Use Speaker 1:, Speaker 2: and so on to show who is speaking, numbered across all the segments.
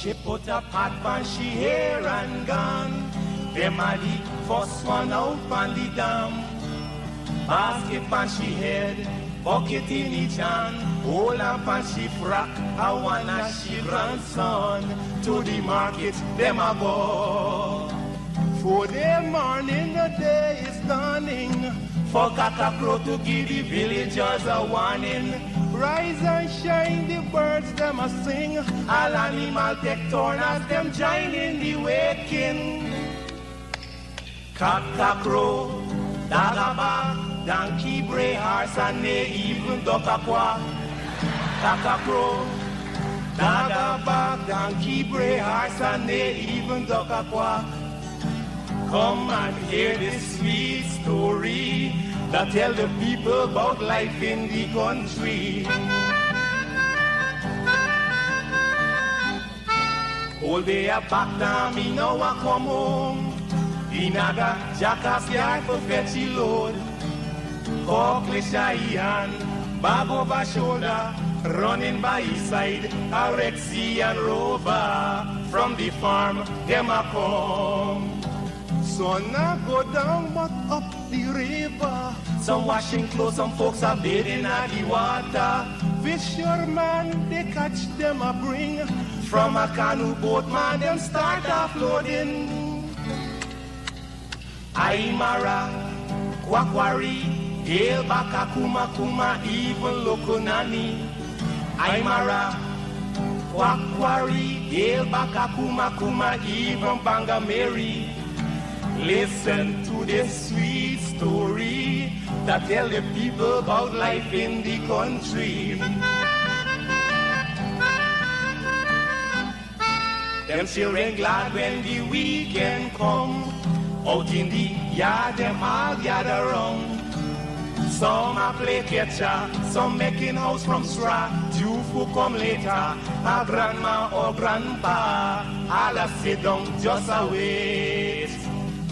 Speaker 1: She put a pot on she hair and gone. Them a the first one out on the dam. Basket on she head, bucket in each hand. Hold up on she frock, I wanna she grandson. To the market, them a go. For the morning, the day is dawning. For cockacrow to give the villagers a warning. Rise and shine, the birds them a sing. All animal take turn as them join in the waking. Cockacrow, dagaba, donkey, bray, horse, and they even duckakwa. Cockacrow, dagaba, donkey, bray, horse, and they even duckakwa. Come and hear this sweet story that tell the people about life in the country. All day a back down, me now a come home. Inaga, jackass yard for fetchy load. Cockle shy hand, bag over shoulder, running by his side. A Rexy and Rover, from the farm, them a come. Sun a go down but up the river. Some washing clothes, some folks are bathing at the water. Fisherman, they catch them a bring. From a canoe boat, man, them start offloading. Aymara, Kwakwari, Hail Baka Kuma Kuma, even Lokonani. Aymara, Kwakwari, Hail Baka Kuma Kuma, even Bangameri. Listen to this sweet story that tell the people about life in the country. Them children glad when the weekend come. Out in the yard, them all gather round. Some a play catcher, some making house from straw. Two who come later, a grandma or grandpa. All a sit down just a wait.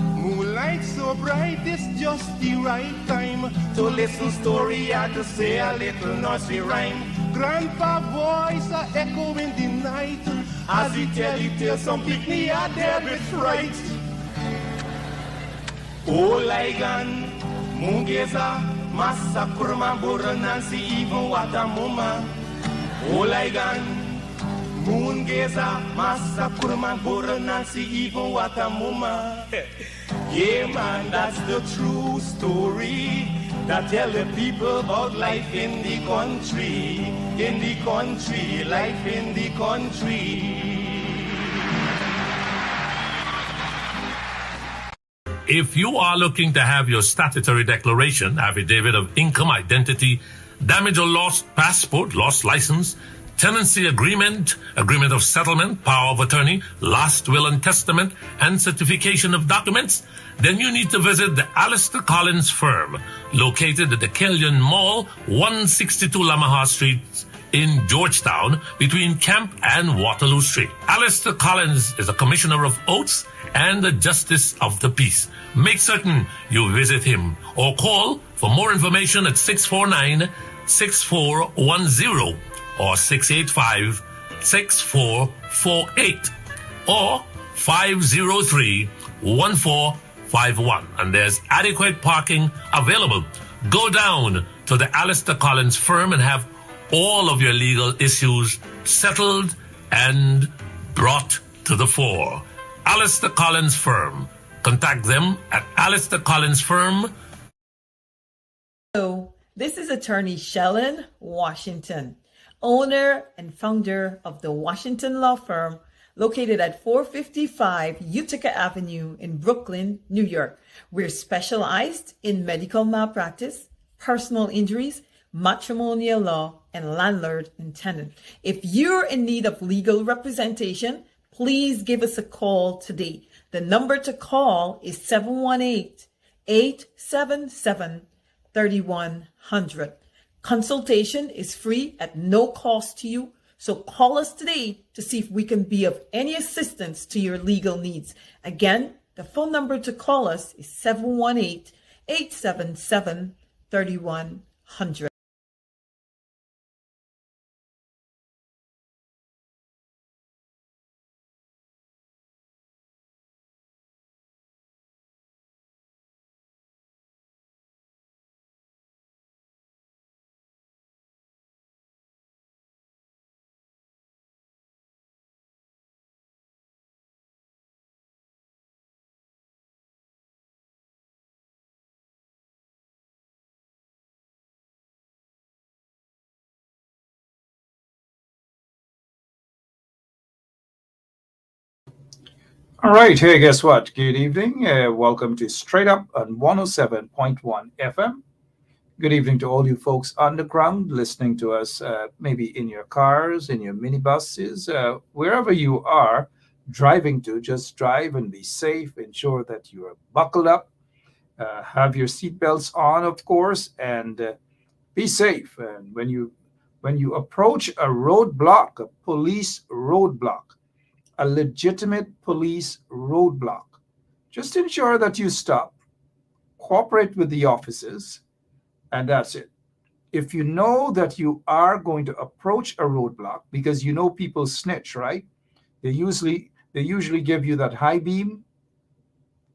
Speaker 1: Moonlight so bright, it's just the right time to listen story or to say a little nursery rhyme. Grandpa voice a echo in the night as he tell some picnic a there with fright. Oh Ligan, Mungeza, Massa Kurma Bura Nancy even Watamuma. Oh Ligan, Mungeza, Massa Kurma Bura Nancy even Watamuma. Yeah man, that's the true story that tell the people about life in the country, life in the country.
Speaker 2: If you are looking to have your statutory declaration, affidavit of income, identity, damage or lost passport, lost license, tenancy agreement, agreement of settlement, power of attorney, last will and testament, and certification of documents, then you need to visit the Alistair Collins firm, located at the Killian Mall, 162 Lamaha Street in Georgetown, between Camp and Waterloo Street. Alistair Collins is a commissioner of oaths and a justice of the peace. Make certain you visit him or call for more information at 649-6410 or 685-6448 or 503-1451. And there's adequate parking available. Go down to the Alistair Collins firm and have all of your legal issues settled and brought to the fore. Alistair Collins Firm. Contact them at Alistair Collins Firm.
Speaker 3: Hello, this is attorney Shellen Washington, owner and founder of the Washington Law Firm, located at 455 Utica Avenue in Brooklyn, New York. We're specialized in medical malpractice, personal injuries, matrimonial law, and landlord and tenant. If you're in need of legal representation, please give us a call today. The number to call is 718-877-3100. Consultation is free at no cost to you. So call us today to see if we can be of any assistance to your legal needs. Again, the phone number to call us is 718-877-3100.
Speaker 4: All right, hey, guess what? Good evening. Welcome to Straight Up on 107.1 FM. Good evening to all you folks on the ground listening to us, maybe in your cars, in your minibuses, wherever you are driving to. Just drive and be safe. Ensure that you are buckled up. Have your seatbelts on, of course, and be safe. And when you approach a roadblock, a police roadblock, a legitimate police roadblock, just ensure that you stop, cooperate with the officers, and that's it. If you know that you are going to approach a roadblock, because you know people snitch, right? They usually give you that high beam,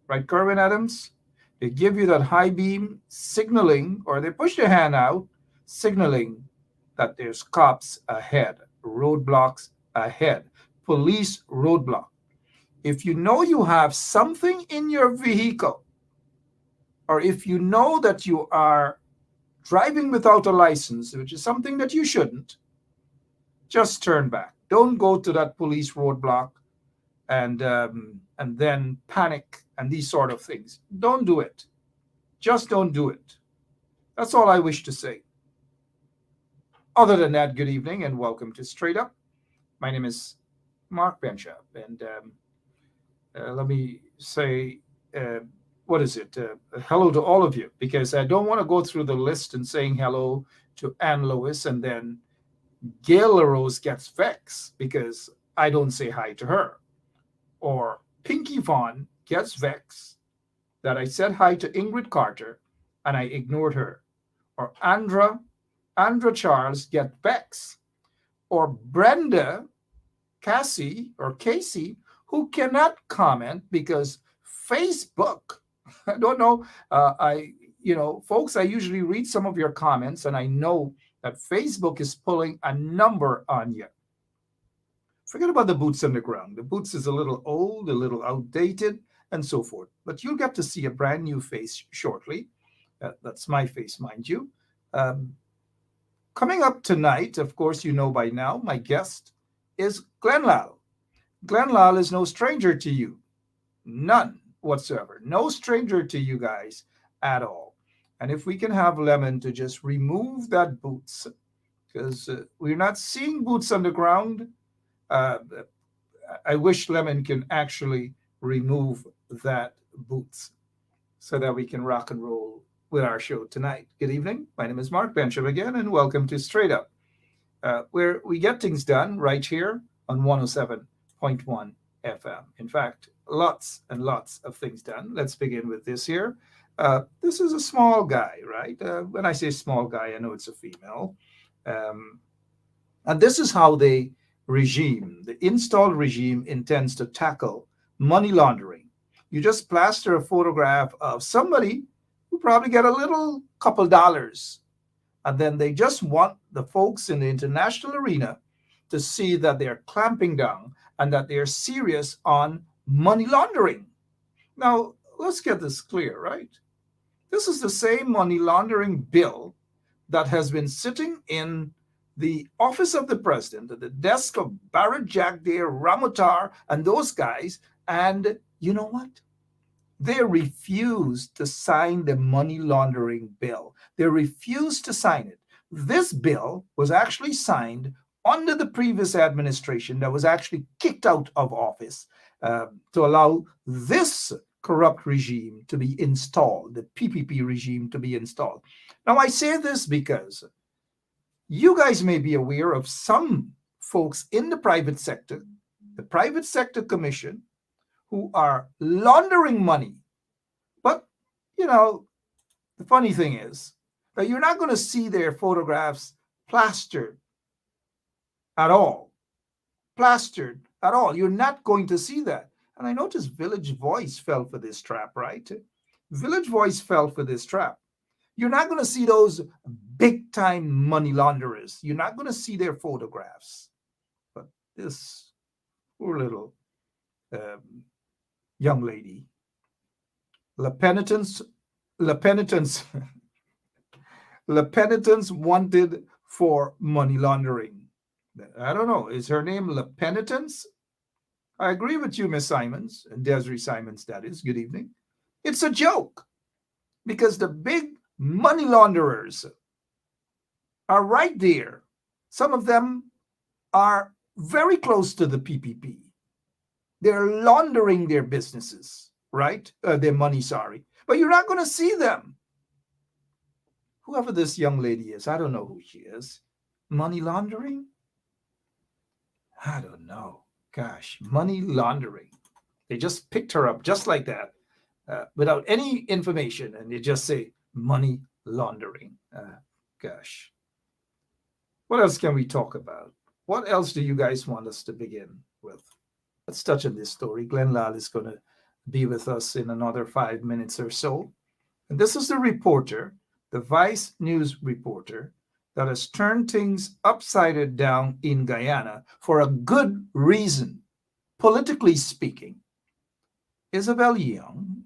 Speaker 4: right, Kerwin Adams? They give you that high beam signaling, or they push their hand out, signaling that there's cops ahead, roadblocks ahead, police roadblock. If you know you have something in your vehicle, or if you know that you are driving without a license, which is something that you shouldn't, just turn back. Don't go to that police roadblock and then panic and these sort of things. Don't do it. Just don't do it. That's all I wish to say. Other than that, good evening and welcome to Straight Up. My name is Mark Benchop, and let me say, what is it? Hello to all of you, because I don't want to go through the list and saying hello to Ann Lewis and then Gail LaRose gets vexed because I don't say hi to her. Or Pinky Vaughn gets vexed that I said hi to Ingrid Carter and I ignored her. Or Andra Charles get vexed. Or Brenda Cassie, who cannot comment because Facebook, I don't know, folks, I usually read some of your comments and I know that Facebook is pulling a number on you. Forget about the boots on the ground. The boots is a little old, a little outdated, and so forth. But you'll get to see a brand new face shortly. That's my face, mind you. Coming up tonight, of course, you know by now, my guest is Glenn Lall. Glenn Lall is no stranger to you. None whatsoever. No stranger to you guys at all. And if we can have Lemon to just remove that boots, because we're not seeing boots on the ground. I wish Lemon can actually remove that boots so that we can rock and roll with our show tonight. Good evening. My name is Mark Bencham again, and welcome to Straight Up, where we get things done right here on 107.1 FM. In fact, lots and lots of things done. Let's begin with this here. This is a small guy, right? When I say small guy, I know it's a female. And this is how the installed regime intends to tackle money laundering. You just plaster a photograph of somebody who probably get a little couple dollars, and then they just want the folks in the international arena to see that they're clamping down and that they're serious on money laundering. Now, let's get this clear, right? This is the same money laundering bill that has been sitting in the office of the president, at the desk of Barrett Jagdeo, Ramotar, and those guys. And you know what? They refused to sign the money laundering bill. They refused to sign it. This bill was actually signed under the previous administration that was actually kicked out of office to allow this corrupt regime to be installed, the PPP regime to be installed. Now, I say this because you guys may be aware of some folks in the private sector, the Private Sector Commission, who are laundering money. But, the funny thing is that you're not going to see their photographs plastered at all. You're not going to see that. And I noticed Village Voice fell for this trap, right? Village Voice fell for this trap. You're not going to see those big-time money launderers. You're not going to see their photographs. But this poor little young lady, La Penitence wanted for money laundering. I don't know. Is her name La Penitence? I agree with you, Miss Simons, and Desiree Simons, that is. Good evening. It's a joke because the big money launderers are right there. Some of them are very close to the PPP. They're laundering their businesses, right? Their money, sorry. But you're not going to see them. Whoever this young lady is, I don't know who she is. Money laundering? I don't know. Gosh, money laundering. They just picked her up just like that without any information. And they just say money laundering. Gosh. What else can we talk about? What else do you guys want us to begin with? Let's touch on this story. Glenn Lall is going to be with us in another 5 minutes or so. And this is the reporter, the Vice News reporter, that has turned things upside down in Guyana for a good reason, politically speaking. Isabel Young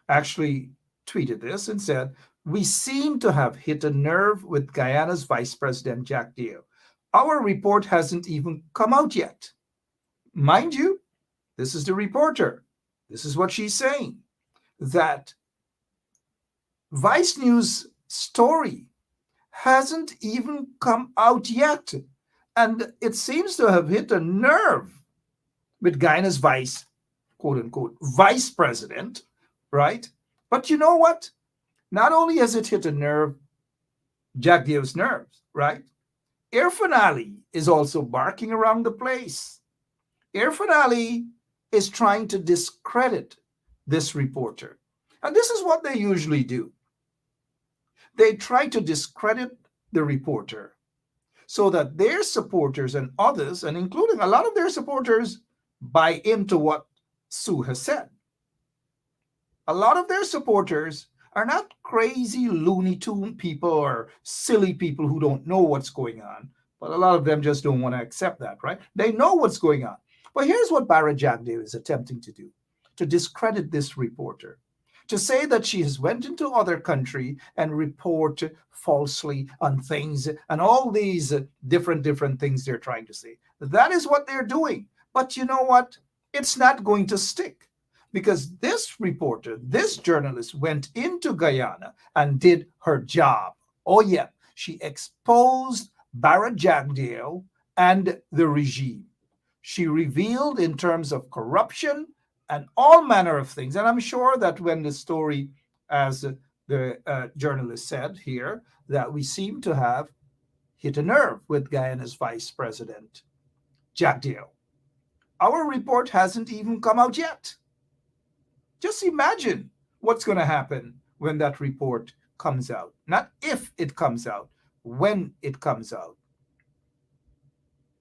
Speaker 4: actually tweeted this and said, "We seem to have hit a nerve with Guyana's Vice President Jack Deo. Our report hasn't even come out yet." Mind you, this is the reporter. This is what she's saying, that Vice News story hasn't even come out yet. And it seems to have hit a nerve with Guyana's vice, quote unquote, vice president, right? But you know what? Not only has it hit a nerve, Jack Deo's nerves, right? Air Finale is also barking around the place. Air Finale is trying to discredit this reporter. And this is what they usually do. They try to discredit the reporter so that their supporters and others, and including a lot of their supporters, buy into what Sue has said. A lot of their supporters are not crazy Looney Tune people or silly people who don't know what's going on, but a lot of them just don't want to accept that, right? They know what's going on. But here's what Barra Jagdeo is attempting to do, to discredit this reporter, to say that she has went into other country and report falsely on things and all these different things they're trying to say. That is what they're doing. But you know what? It's not going to stick, because this reporter, this journalist went into Guyana and did her job. Oh yeah, she exposed Barra Jagdeo and the regime. She revealed in terms of corruption and all manner of things. And I'm sure that when the story, as the journalist said here, that we seem to have hit a nerve with Guyana's Vice President, Jack Deo. Our report hasn't even come out yet. Just imagine what's going to happen when that report comes out. Not if it comes out, when it comes out.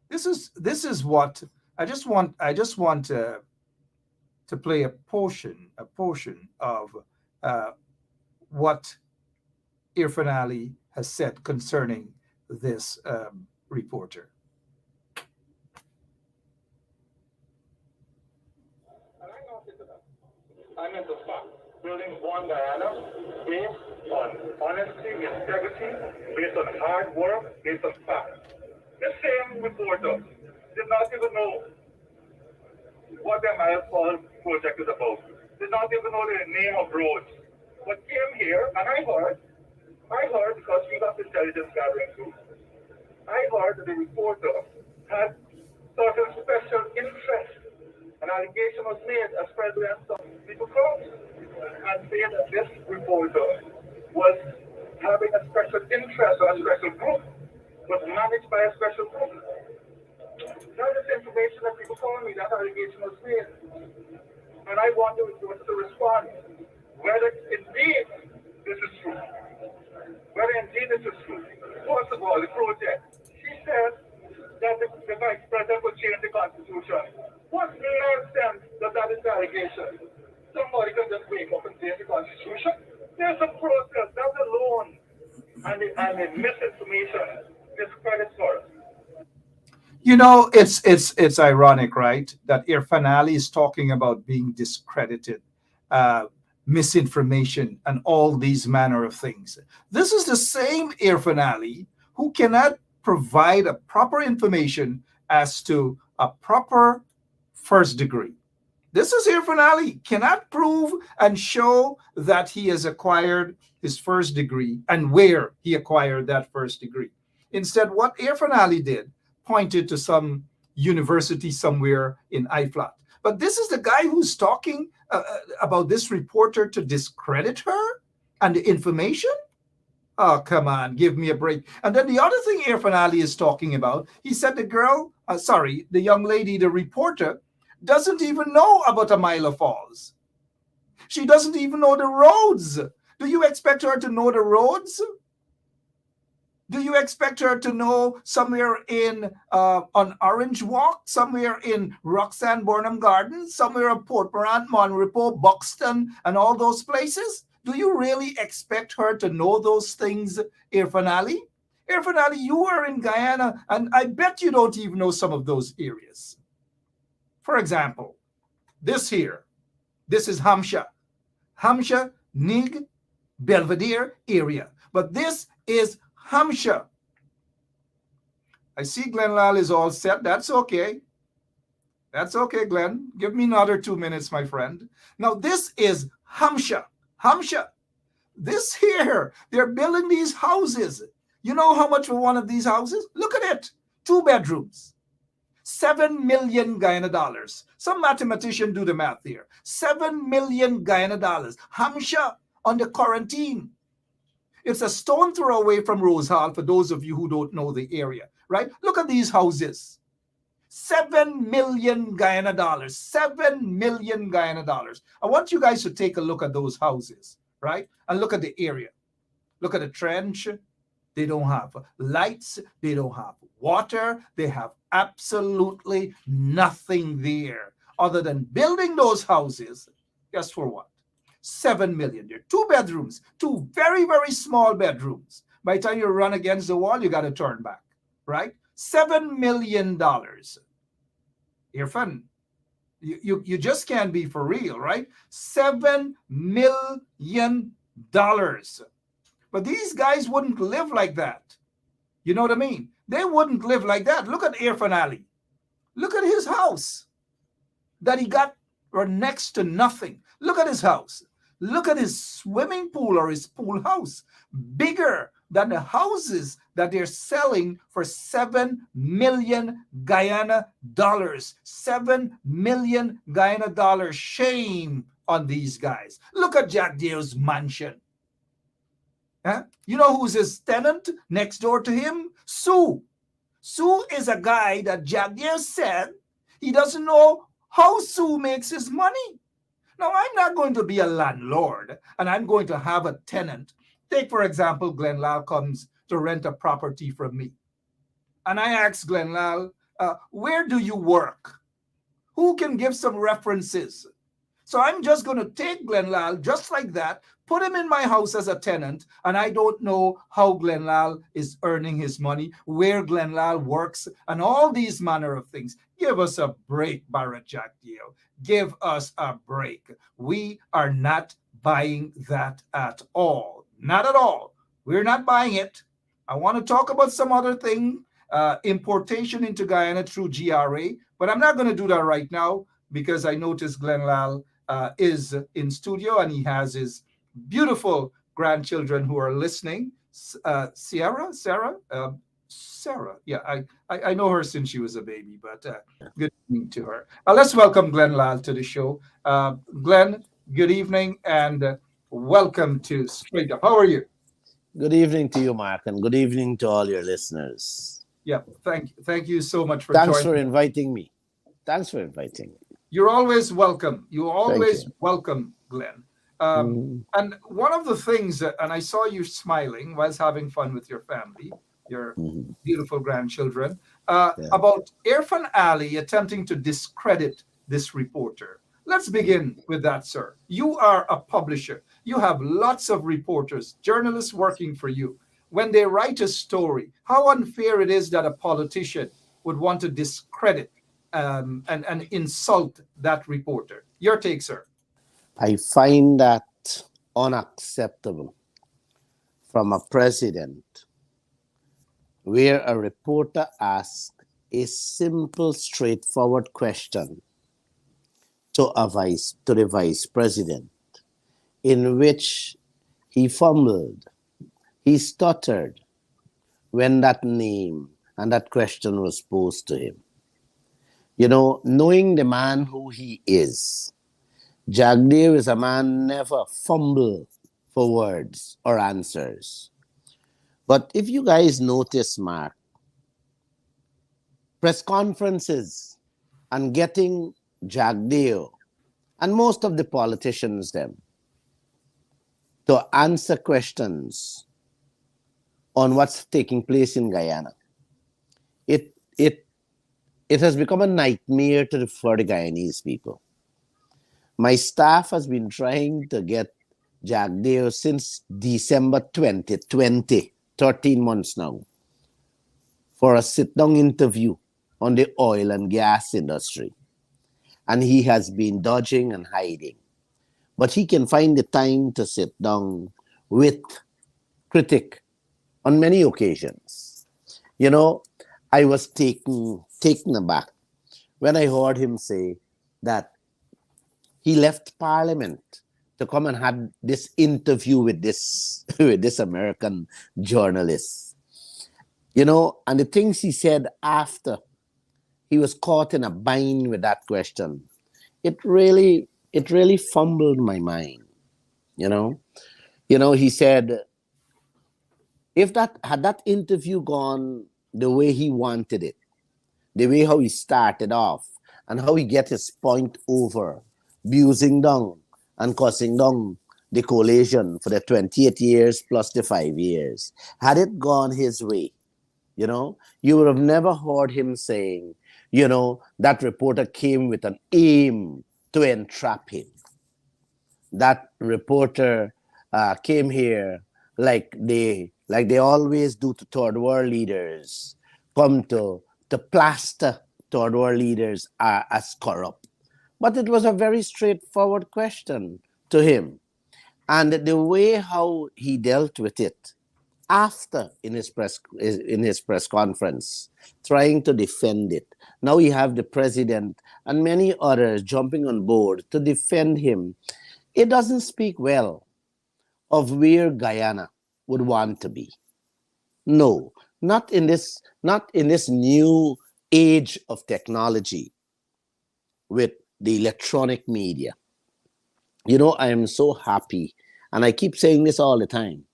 Speaker 4: This is what I just want to play a portion of what Air Finale has said concerning this reporter.
Speaker 5: I'm in the fact, building one Guyana based on honesty, integrity, based on hard work, based on facts. The same reporter did not even know what the Milestone project is about. Did not even know the name of roads. But came here, and I heard because we got intelligence gathering too. I heard that the reporter had certain special interest. An allegation was made as president of people Crumbs and saying that this reporter was having a special interest or a special group, was managed by a special group. Now this information that people call me, that allegation was made. And I want the reporter to respond whether indeed this is true. Whether indeed this is true. First of all, the project. She said that the vice president would change the constitution. What nonsense does that is the allegation? Somebody can just wake up and change the constitution. There's a process, that alone. And the misinformation discredits her.
Speaker 4: You know, it's ironic, right? That Air Finale is talking about being discredited, misinformation, and all these manner of things. This is the same Air Finale who cannot provide a proper information as to a proper first degree. This is Irfan Ali, cannot prove and show that he has acquired his first degree and where he acquired that first degree. Instead, what Irfan Ali did, pointed to some university somewhere in IFLAT. But this is the guy who's talking about this reporter to discredit her and the information? Oh, come on, give me a break. And then the other thing Irfan Ali is talking about, he said the young lady, the reporter, doesn't even know about Amila Falls. She doesn't even know the roads. Do you expect her to know the roads? Do you expect her to know somewhere in on Orange Walk, somewhere in Roxanne Burnham Gardens, somewhere in Port Morant, Monrepo, Buxton, and all those places? Do you really expect her to know those things, Irfan Ali? Irfan Ali, you are in Guyana, and I bet you don't even know some of those areas. For example, this is Hamsha, Nig, Belvedere area. But this is Hamsha. I see Glenn Lall is all set. That's okay. That's okay, Glenn. Give me another 2 minutes, my friend. Now, this is Hamsha. This here, they're building these houses. You know how much for one of these houses? Look at it. 2 bedrooms. 7 million Guyana dollars. Some mathematician do the math here. 7 million Guyana dollars. Hamsha on the quarantine. It's a stone throw away from Rose Hall for those of you who don't know the area, right? Look at these houses. 7 million Guyana dollars. 7 million Guyana dollars. I want you guys to take a look at those houses, right? And look at the area. Look at the trench. They don't have lights. They don't have water. They have absolutely nothing there other than building those houses. Guess for what? 7 million. They're 2 bedrooms, 2 very, very small bedrooms. By the time you run against the wall, you got to turn back, right? $7 million. Irfan, you just can't be for real, right? $7 million. But these guys wouldn't live like that. You know what I mean? They wouldn't live like that. Look at Irfan Ali. Look at his house that he got for next to nothing. Look at his house. Look at his swimming pool or his pool house. Bigger than the houses that they're selling for 7 million Guyana dollars. 7 million Guyana dollars. Shame on these guys. Look at Jack Deo's mansion. Huh? You know who's his tenant next door to him? Sue. Sue is a guy that Jack Deo said he doesn't know how Sue makes his money. Now, I'm not going to be a landlord and I'm going to have a tenant. Take, for example, Glenn Lall comes to rent a property from me. And I ask Glenn Lall, where do you work? Who can give some references? So I'm just going to take Glenn Lall just like that, put him in my house as a tenant, and I don't know how Glenn Lall is earning his money, where Glenn Lall works, and all these manner of things. Give us a break, Barrett Jack Deo. Give us a break. We are not buying that at all. Not at all. We're not buying it. I want to talk about some other thing, importation into Guyana through GRA, but I'm not going to do that right now because I noticed Glenn Lall is in studio and he has his beautiful grandchildren who are listening. Sarah. Yeah, I know her since she was a baby, but good evening to her. Let's welcome Glenn Lall to the show. Glenn, good evening and welcome to Straight Up. How are you?
Speaker 6: Good evening to you, Mark, and good evening to all your listeners.
Speaker 4: Yeah, thank you so much for
Speaker 6: Thanks
Speaker 4: joining.
Speaker 6: for inviting me. Thanks for inviting me.
Speaker 4: You're always welcome. You're always welcome, Glenn. And one of the things, and I saw you smiling whilst having fun with your family, your beautiful grandchildren, about Irfan Ali attempting to discredit this reporter. Let's begin with that, sir. You are a publisher. You have lots of reporters, journalists working for you. When they write a story, how unfair it is that a politician would want to discredit and insult that reporter. Your take, sir.
Speaker 6: I find that unacceptable from a president where a reporter asks a simple, straightforward question to the vice president, in which he fumbled, he stuttered when that name and that question was posed to him. You know, knowing the man who he is, Jagdev is a man never fumble for words or answers. But if you guys notice, Mark, press conferences and getting Jagdev and most of the politicians them to answer questions on what's taking place in Guyana. It has become a nightmare for the Guyanese people. My staff has been trying to get Jagdev since December 2020, 13 months now, for a sit-down interview on the oil and gas industry. And he has been dodging and hiding. But he can find the time to sit down with critic on many occasions. You know, I was taken aback when I heard him say that he left Parliament to come and have this interview with this American journalist. You know, and the things he said after he was caught in a bind with that question, it really fumbled my mind. You know, he said, if had that interview gone the way he wanted it, the way how he started off and how he get his point over, abusing down and cussing down the coalition for the 28 years plus the 5 years, had it gone his way, you know, you would have never heard him saying, you know, that reporter came with an aim to entrap him. That reporter came here like they always do to third world leaders, come to plaster third world leaders as corrupt. But it was a very straightforward question to him. And the way how he dealt with it after in his press conference, trying to defend it. Now you have the president and many others jumping on board to defend him. It doesn't speak well of where Guyana would want to be. No, not in this new age of technology with the electronic media. You know, I am so happy, and I keep saying this all the time,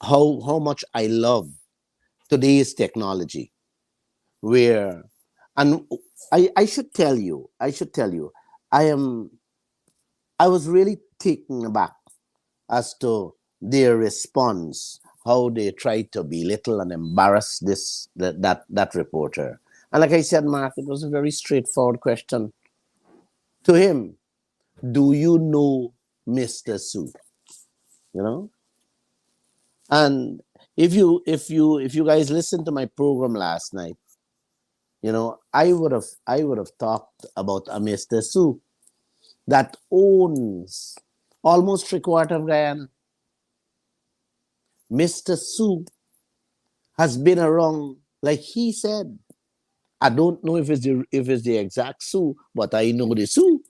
Speaker 6: how much I love today's technology, where, and I should tell you, I was really taken aback as to their response, how they tried to belittle and embarrass that reporter. And like I said, Mark, it was a very straightforward question to him. Do you know Mr. Sue? You know? And if you guys listened to my program last night, you know, I would have talked about a Mr. Sue that owns almost 3/4 of Guyana. Mr. Sue has been around, like he said. I don't know if it's the exact Sue, but I know the Sue.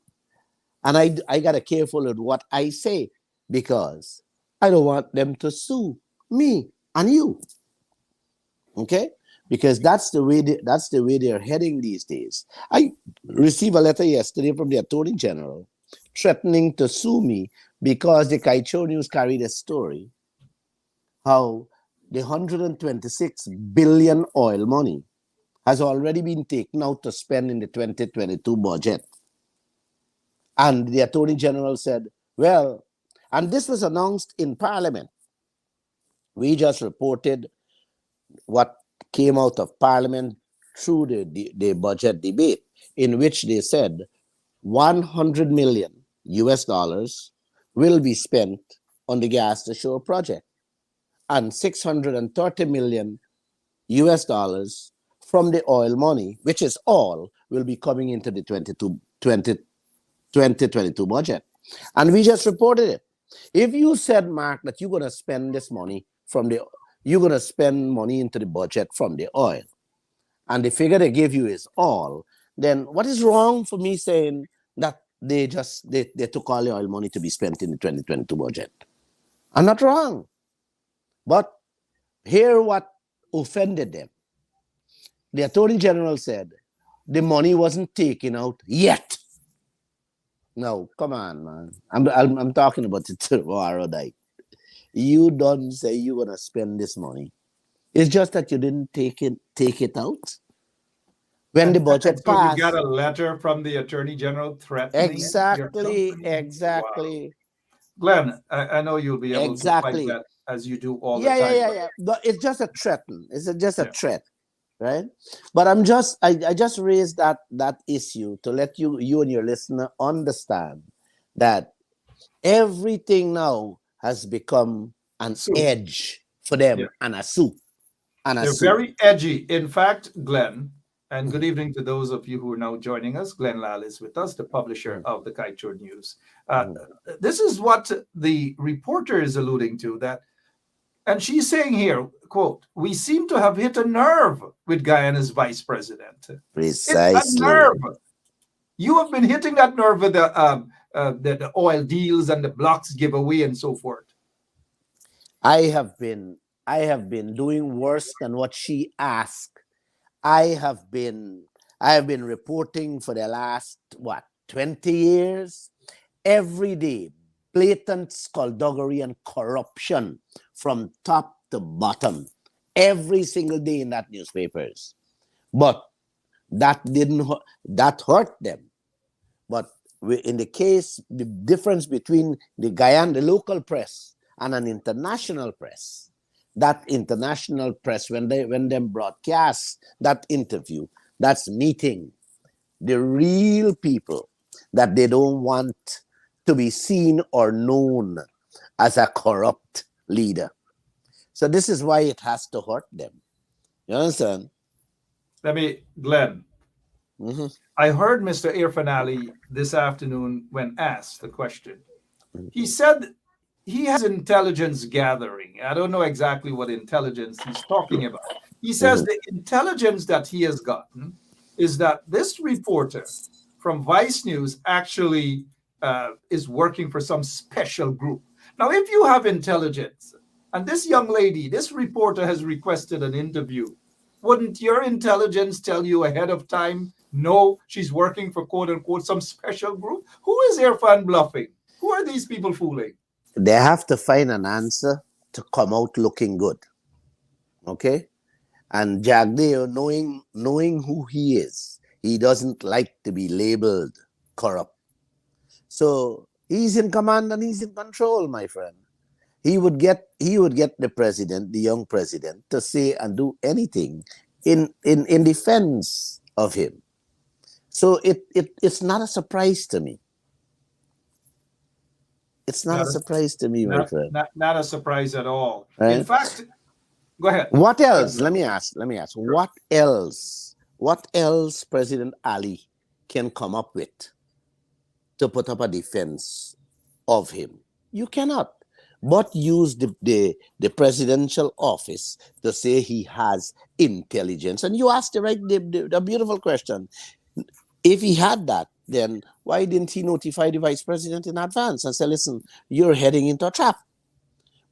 Speaker 6: And I gotta careful with what I say, because I don't want them to sue me and you. Okay? Because that's the way they're heading these days. I received a letter yesterday from the Attorney General threatening to sue me because the Kaicho News carried a story how the 126 billion oil money has already been taken out to spend in the 2022 budget. And the Attorney General said, well, and this was announced in Parliament. We just reported what came out of Parliament through the budget debate, in which they said $100 million will be spent on the gas to shore project, and $630 million from the oil money, which is all, will be coming into the 2022 budget. And we just reported it. If you said, Mark, that you're going to spend this money you're going to spend money into the budget from the oil, and the figure they give you is all, then what is wrong for me saying they took all the oil money to be spent in the 2022 budget. I'm not wrong. But here what offended them. The Attorney General said the money wasn't taken out yet. No, come on, man. I'm talking about it tomorrow night. You don't say you're gonna spend this money. It's just that you didn't take it out. When the budget
Speaker 4: So you
Speaker 6: passed.
Speaker 4: got a letter from the Attorney General threatening your company?
Speaker 6: Exactly.
Speaker 4: Wow. Glenn, I know you'll be able to fight
Speaker 6: Exactly.
Speaker 4: that as you do all the time.
Speaker 6: Yeah. But it's just a threat. It's just a threat, right? But I just raised that issue to let you and your listener understand that everything now has become an edge for them and a soup.
Speaker 4: They're very edgy. In fact, Glenn, and good evening to those of you who are now joining us. Glenn Lall is with us, the publisher of the Kaichur News. This is what the reporter is alluding to, and she's saying here, quote, "We seem to have hit a nerve with Guyana's vice president."
Speaker 6: Precisely.
Speaker 4: It's a nerve. You have been hitting that nerve with the oil deals and the blocks giveaway and so forth.
Speaker 6: I have been doing worse than what she asked. I have been reporting for the last 20 years, every day, blatant skullduggery and corruption from top to bottom, every single day in that newspapers. But that hurt them. But in the case, the difference between the local press and an international press, that international press, when they broadcast that interview, that's meeting the real people that they don't want to be seen or known as a corrupt leader. So this is why it has to hurt them. You understand?
Speaker 4: Glenn, I heard Mr. Irfan Ali this afternoon when asked the question. He said he has intelligence gathering. I don't know exactly what intelligence he's talking about. He says the intelligence that he has gotten is that this reporter from Vice News actually is working for some special group. Now, if you have intelligence, and this young lady, this reporter has requested an interview, wouldn't your intelligence tell you ahead of time, no, she's working for quote unquote some special group? Who is Irfan bluffing? Who are these people fooling?
Speaker 6: They have to find an answer to come out looking good. Okay? And Jagdeo, knowing who he is, he doesn't like to be labeled corrupt. So he's in command and he's in control, my friend. He would get the president, the young president, to say and do anything in defense of him. So it's not a surprise to me. It's not a surprise to me, my friend.
Speaker 4: Not a surprise at all.
Speaker 6: Right?
Speaker 4: In fact, go ahead.
Speaker 6: What else? Let me ask. What else President Ali can come up with to put up a defense of him? You cannot. But use the presidential office to say he has intelligence. And you asked the beautiful question. If he had that, then why didn't he notify the vice president in advance and say, listen, you're heading into a trap?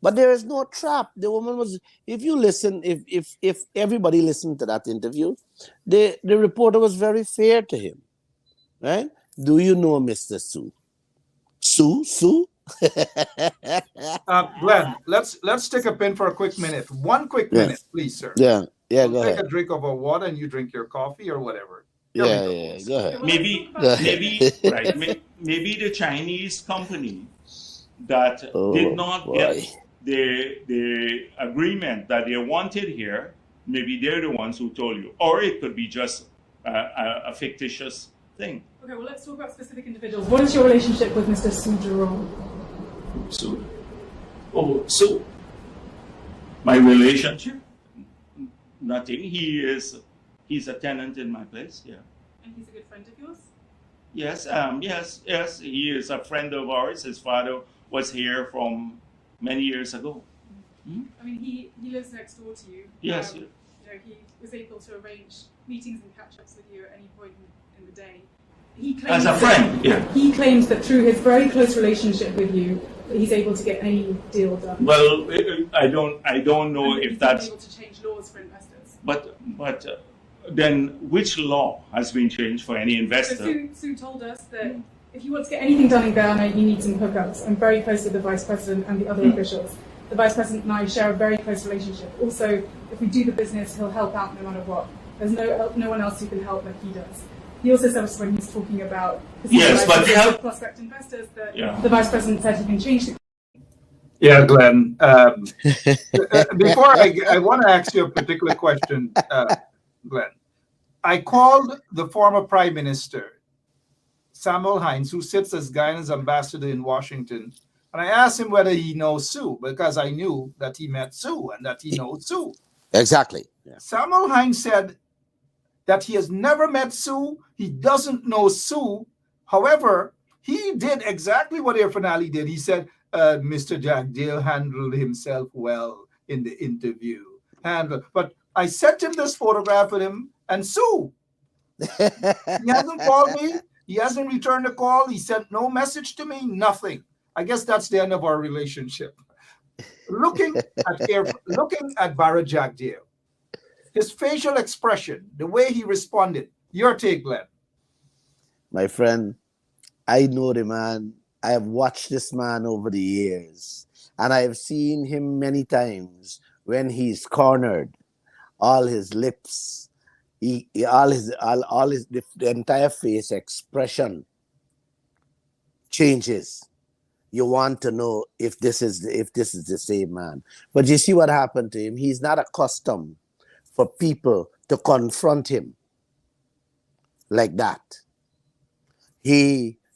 Speaker 6: But there is no trap. The woman was, if you listen, if everybody listened to that interview, the reporter was very fair to him, right? Do you know Mr. Sue? Sue?
Speaker 4: Glenn, let's take a pin for a quick minute. One quick minute, please, sir.
Speaker 6: Yeah,
Speaker 4: we'll
Speaker 6: go
Speaker 4: take
Speaker 6: ahead.
Speaker 4: a drink of our water and you drink your coffee or whatever.
Speaker 6: Go ahead.
Speaker 7: Maybe the Chinese company that did not get the agreement that they wanted here, maybe they're the ones who told you. Or it could be just a fictitious thing.
Speaker 8: Okay, well, let's talk about specific individuals. What is your relationship with Mr. Sue Jerome?
Speaker 7: So my relationship? Nothing. He's a tenant in my place, yeah.
Speaker 8: And he's a good friend of yours?
Speaker 7: Yes, yes. He is a friend of ours. His father was here from many years ago.
Speaker 8: Mm-hmm. I mean, he lives next door to you.
Speaker 7: Yes.
Speaker 8: He was able to arrange meetings and catch-ups with you at any point in the day. He claims
Speaker 7: as a friend. Yeah.
Speaker 8: He claims that through his very close relationship with you, he's able to get any deal done.
Speaker 7: Well, I don't know
Speaker 8: and
Speaker 7: if
Speaker 8: he's
Speaker 7: that's.
Speaker 8: able to change laws for investors.
Speaker 7: But then which law has been changed for any investor?
Speaker 8: So Sue told us that if you want to get anything done in Guyana, you need some hookups. I'm very close with the Vice President and the other officials. The Vice President and I share a very close relationship. Also, if we do the business, he'll help out no matter what. There's no one else who can help like he does. He also says when he's talking about prospect investors that the Vice President said he can change the.
Speaker 4: Yeah, Glenn. Before I want to ask you a particular question, Glenn. I called the former Prime Minister, Samuel Hines, who sits as Guyana's ambassador in Washington, and I asked him whether he knows Sue, because I knew that he met Sue and that he knows Sue.
Speaker 6: Exactly. Yeah.
Speaker 4: Samuel Hines said that he has never met Sue. He doesn't know Sue. However, he did exactly what Irfan did. He said, Mr. Jagdeo handled himself well in the interview. But I sent him this photograph with him and Sue. He hasn't called me. He hasn't returned a call. He sent no message to me, nothing. I guess that's the end of our relationship. Looking at Barra Jagdeo, his facial expression, the way he responded, your take, Glenn.
Speaker 6: My friend, I know the man. I have watched this man over the years, and I have seen him many times when he's cornered. All his lips, the entire face expression changes. You want to know if this is the same man. But you see what happened to him. He's not accustomed for people to confront him like that.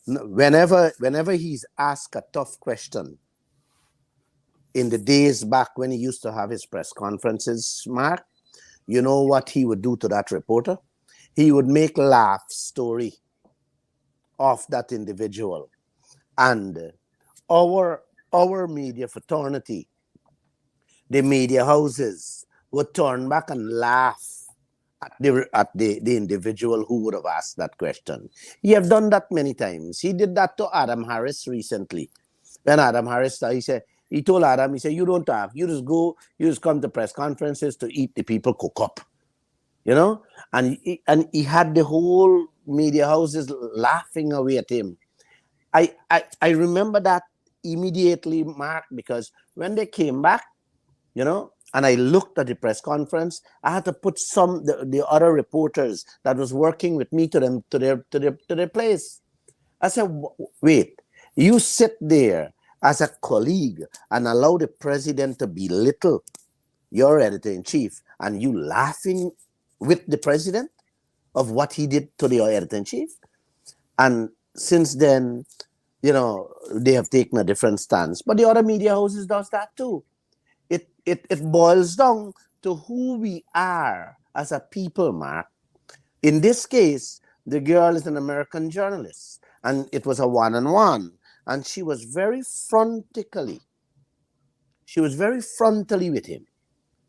Speaker 6: Whenever he's asked a tough question, in the days back when he used to have his press conferences, Mark, you know what he would do to that reporter? He would make laugh story of that individual. And our media fraternity, the media houses, would turn back and laugh at the individual who would have asked that question. He have done that many times. He did that to Adam Harris recently. When Adam Harris, he told Adam, he said, you don't talk. You just come to press conferences to eat the people cook up. You know? And he had the whole media houses laughing away at him. I remember that immediately, Mark, because when they came back, you know, and I looked at the press conference, I had to put the other reporters that was working with me to their place. I said, wait, you sit there as a colleague and allow the president to belittle your editor-in-chief, and you laughing with the president of what he did to the editor-in-chief? And since then, you know, they have taken a different stance. But the other media houses does that too. It boils down to who we are as a people, Mark. In this case, the girl is an American journalist, and it was a one-on-one, and she was very frontally with him.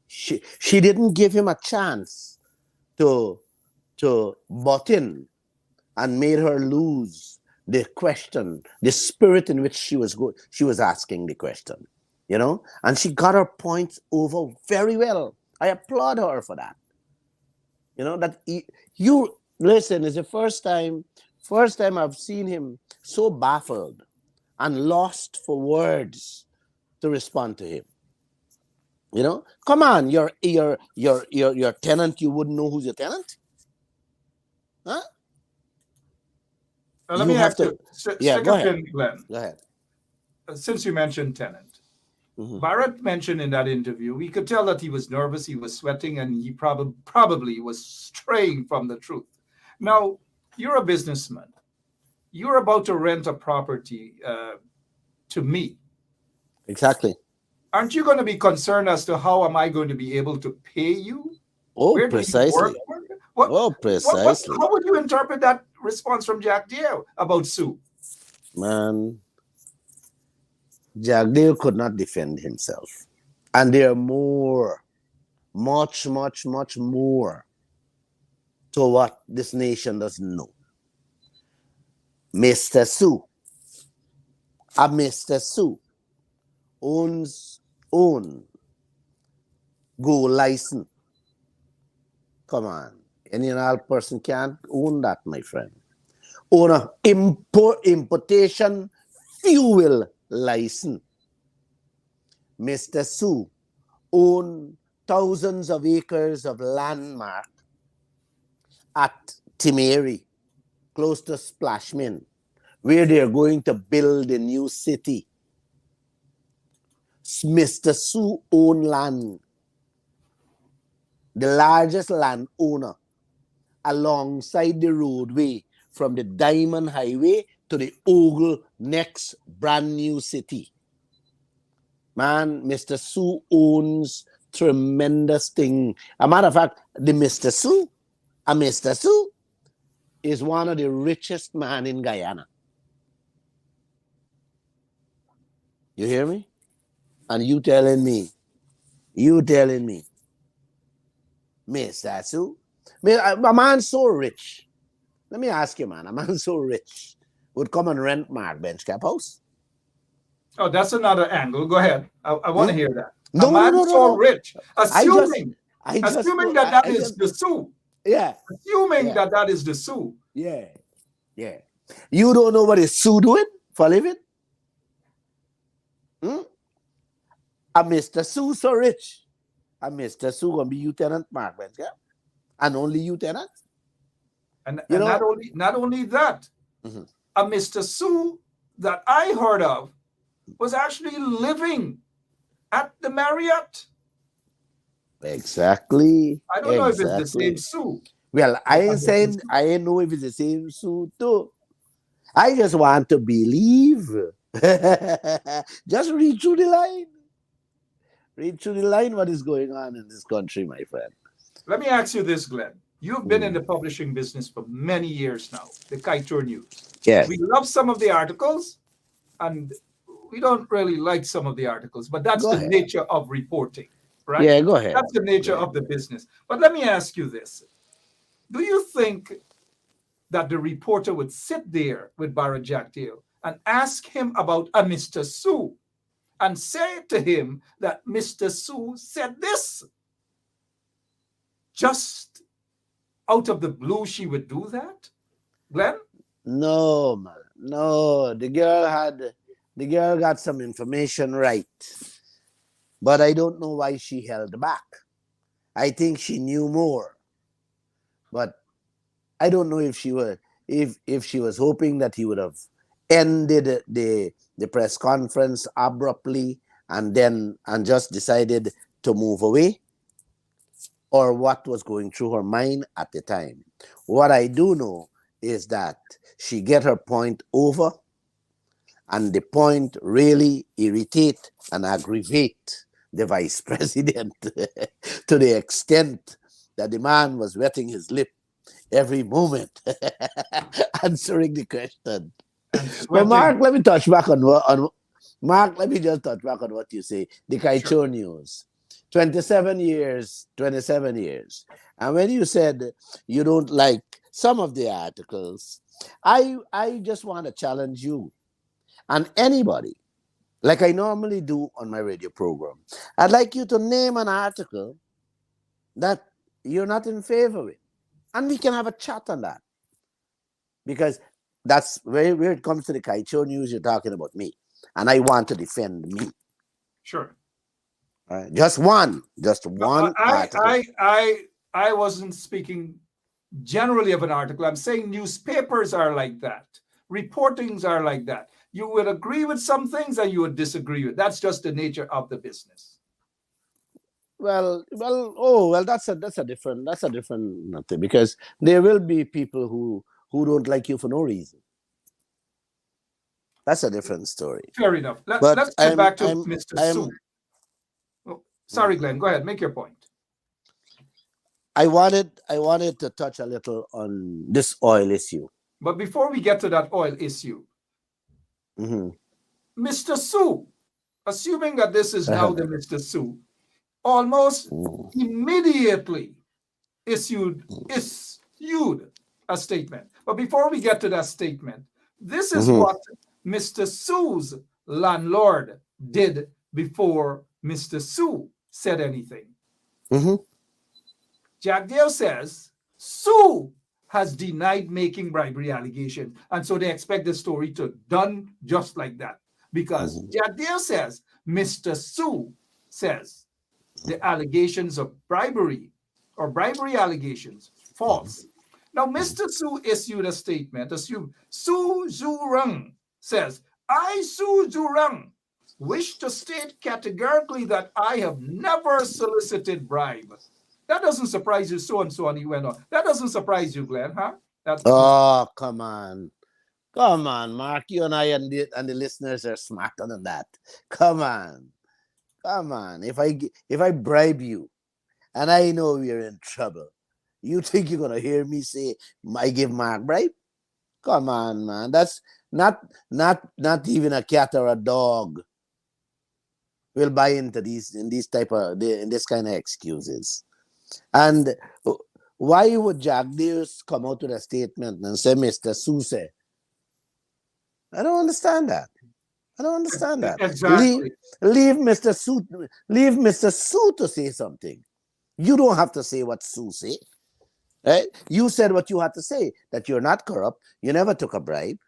Speaker 6: She didn't give him a chance to butt in and made her lose the question, the spirit in which she was asking the question. You know, and she got her points over very well. I applaud her for that. You know, that you listen, it's the first time I've seen him so baffled and lost for words to respond to him. You know, come on, your tenant, you wouldn't know who's your tenant? Huh?
Speaker 4: Well, let me ask you.
Speaker 6: Yeah, go ahead.
Speaker 4: Glenn.
Speaker 6: Go ahead.
Speaker 4: Since you mentioned tenant.
Speaker 6: Mm-hmm.
Speaker 4: Barrett mentioned in that interview, we could tell that he was nervous, he was sweating, and he probably was straying from the truth. Now, you're a businessman. You're about to rent a property to me.
Speaker 6: Exactly.
Speaker 4: Aren't you going to be concerned as to how am I going to be able to pay you?
Speaker 6: Oh,
Speaker 4: Where
Speaker 6: precisely. Precisely.
Speaker 4: How would you interpret that response from Jagdeo about Sue?
Speaker 6: Man, Jagdeo could not defend himself. And there are much more to what this nation doesn't know. Mr. Su, a Mr. Su owns own gold license. Come on. Any and all person can't own that, my friend. Own a importation fuel license. Mr. Su own thousands of acres of landmark at Timeri, close to Splashman, where they're going to build a new city. Mr. Su own land, the largest landowner alongside the roadway from the Diamond Highway to the Ogle next brand new city. Man, Mr. Su owns tremendous thing. A matter of fact, the Mr. Su is one of the richest man in Guyana. You hear me? And you telling me, Mr. Su, a man so rich. Let me ask you, man, a man so rich would come and rent Mark Benchcap house?
Speaker 4: Oh, that's another angle. Go ahead. I want to hear that.
Speaker 6: No,
Speaker 4: a man
Speaker 6: no,
Speaker 4: so
Speaker 6: no.
Speaker 4: rich, assuming that is the Su.
Speaker 6: Yeah.
Speaker 4: Assuming that is the Su.
Speaker 6: Yeah. Yeah. You don't know what is Su doing for a living? A Mr. Su so rich. A Mr. Su gonna be Lieutenant Mark Benchcap. And only lieutenant.
Speaker 4: And not only that, a Mr. Su that I heard of was actually living at the Marriott.
Speaker 6: Exactly.
Speaker 4: I don't know if it's the same Su.
Speaker 6: Well, I ain't saying I ain't know if it's the same Su too. I just want to believe. Just read through the line. Read through the line what is going on in this country, my friend.
Speaker 4: Let me ask you this, Glenn. You've been in the publishing business for many years now, the Kaitor News.
Speaker 6: Yes.
Speaker 4: We love some of the articles, and we don't really like some of the articles, but that's the nature of reporting, right?
Speaker 6: Yeah, go ahead.
Speaker 4: That's the nature of the business. But let me ask you this. Do you think that the reporter would sit there with Barra Jagdeo and ask him about a Mr. Su and say to him that Mr. Su said this? Just out of the blue, she would do that? Glenn?
Speaker 6: No, man. No. The girl got some information right. But I don't know why she held back. I think she knew more. But I don't know if she was hoping that he would have ended the press conference abruptly and just decided to move away, or what was going through her mind at the time. What I do know is that she get her point over, and the point really irritate and aggravate the vice president to the extent that the man was wetting his lip every moment answering the question. Well, Mark, let me touch back on Mark. Let me just touch back on what you say. The Kaitor News, 27 years. And when you said you don't like some of the articles, I just want to challenge you and anybody, like I normally do on my radio program. I'd like you to name an article that you're not in favor with, and we can have a chat on that. Because that's where it comes to the Kaitor News, you're talking about me, and I want to defend me.
Speaker 4: Sure.
Speaker 6: All right. Just one article.
Speaker 4: I wasn't speaking generally of an article. I'm saying newspapers are like that. Reportings are like that. You would agree with some things and you would disagree with. That's just the nature of the business.
Speaker 6: Well, that's a different thing, because there will be people who don't like you for no reason. That's a different story.
Speaker 4: Fair enough. Let's get back to Mr. Su. Oh, sorry, Glenn. Go ahead. Make your point.
Speaker 6: I wanted to touch a little on this oil issue.
Speaker 4: But before we get to that oil issue, Mr. Su, assuming that this is now the Mr. Su, almost immediately issued a statement. But before we get to that statement, This is what Mr. Sue's landlord did before Mr. Sue said anything. Jack Dale says Sue has denied making bribery allegations. And so they expect the story to done just like that. Because Jack Dale says Mr. Sue says the allegations of bribery or bribery allegations false. Now, Mr. Sue issued a statement. Assume Su Zhureng says, I, Su Zhureng, wish to state categorically that I have never solicited bribe. That doesn't surprise you, so and so, and he went on. That doesn't surprise you, Glenn, huh?
Speaker 6: Oh, come on. Come on, Mark. You and I and the listeners are smarter than that. Come on. Come on. If I bribe you and I know we're in trouble, you think you're gonna hear me say I give Mark bribe? Come on, man. That's not even a cat or a dog will buy into this kind of excuses. And why would Jack Deers come out with a statement and say Mr. Sue said? I don't understand that.
Speaker 4: Exactly.
Speaker 6: Leave Mr. Sue to say something. You don't have to say what Sue said. Right? You said what you had to say, that you're not corrupt, you never took a bribe,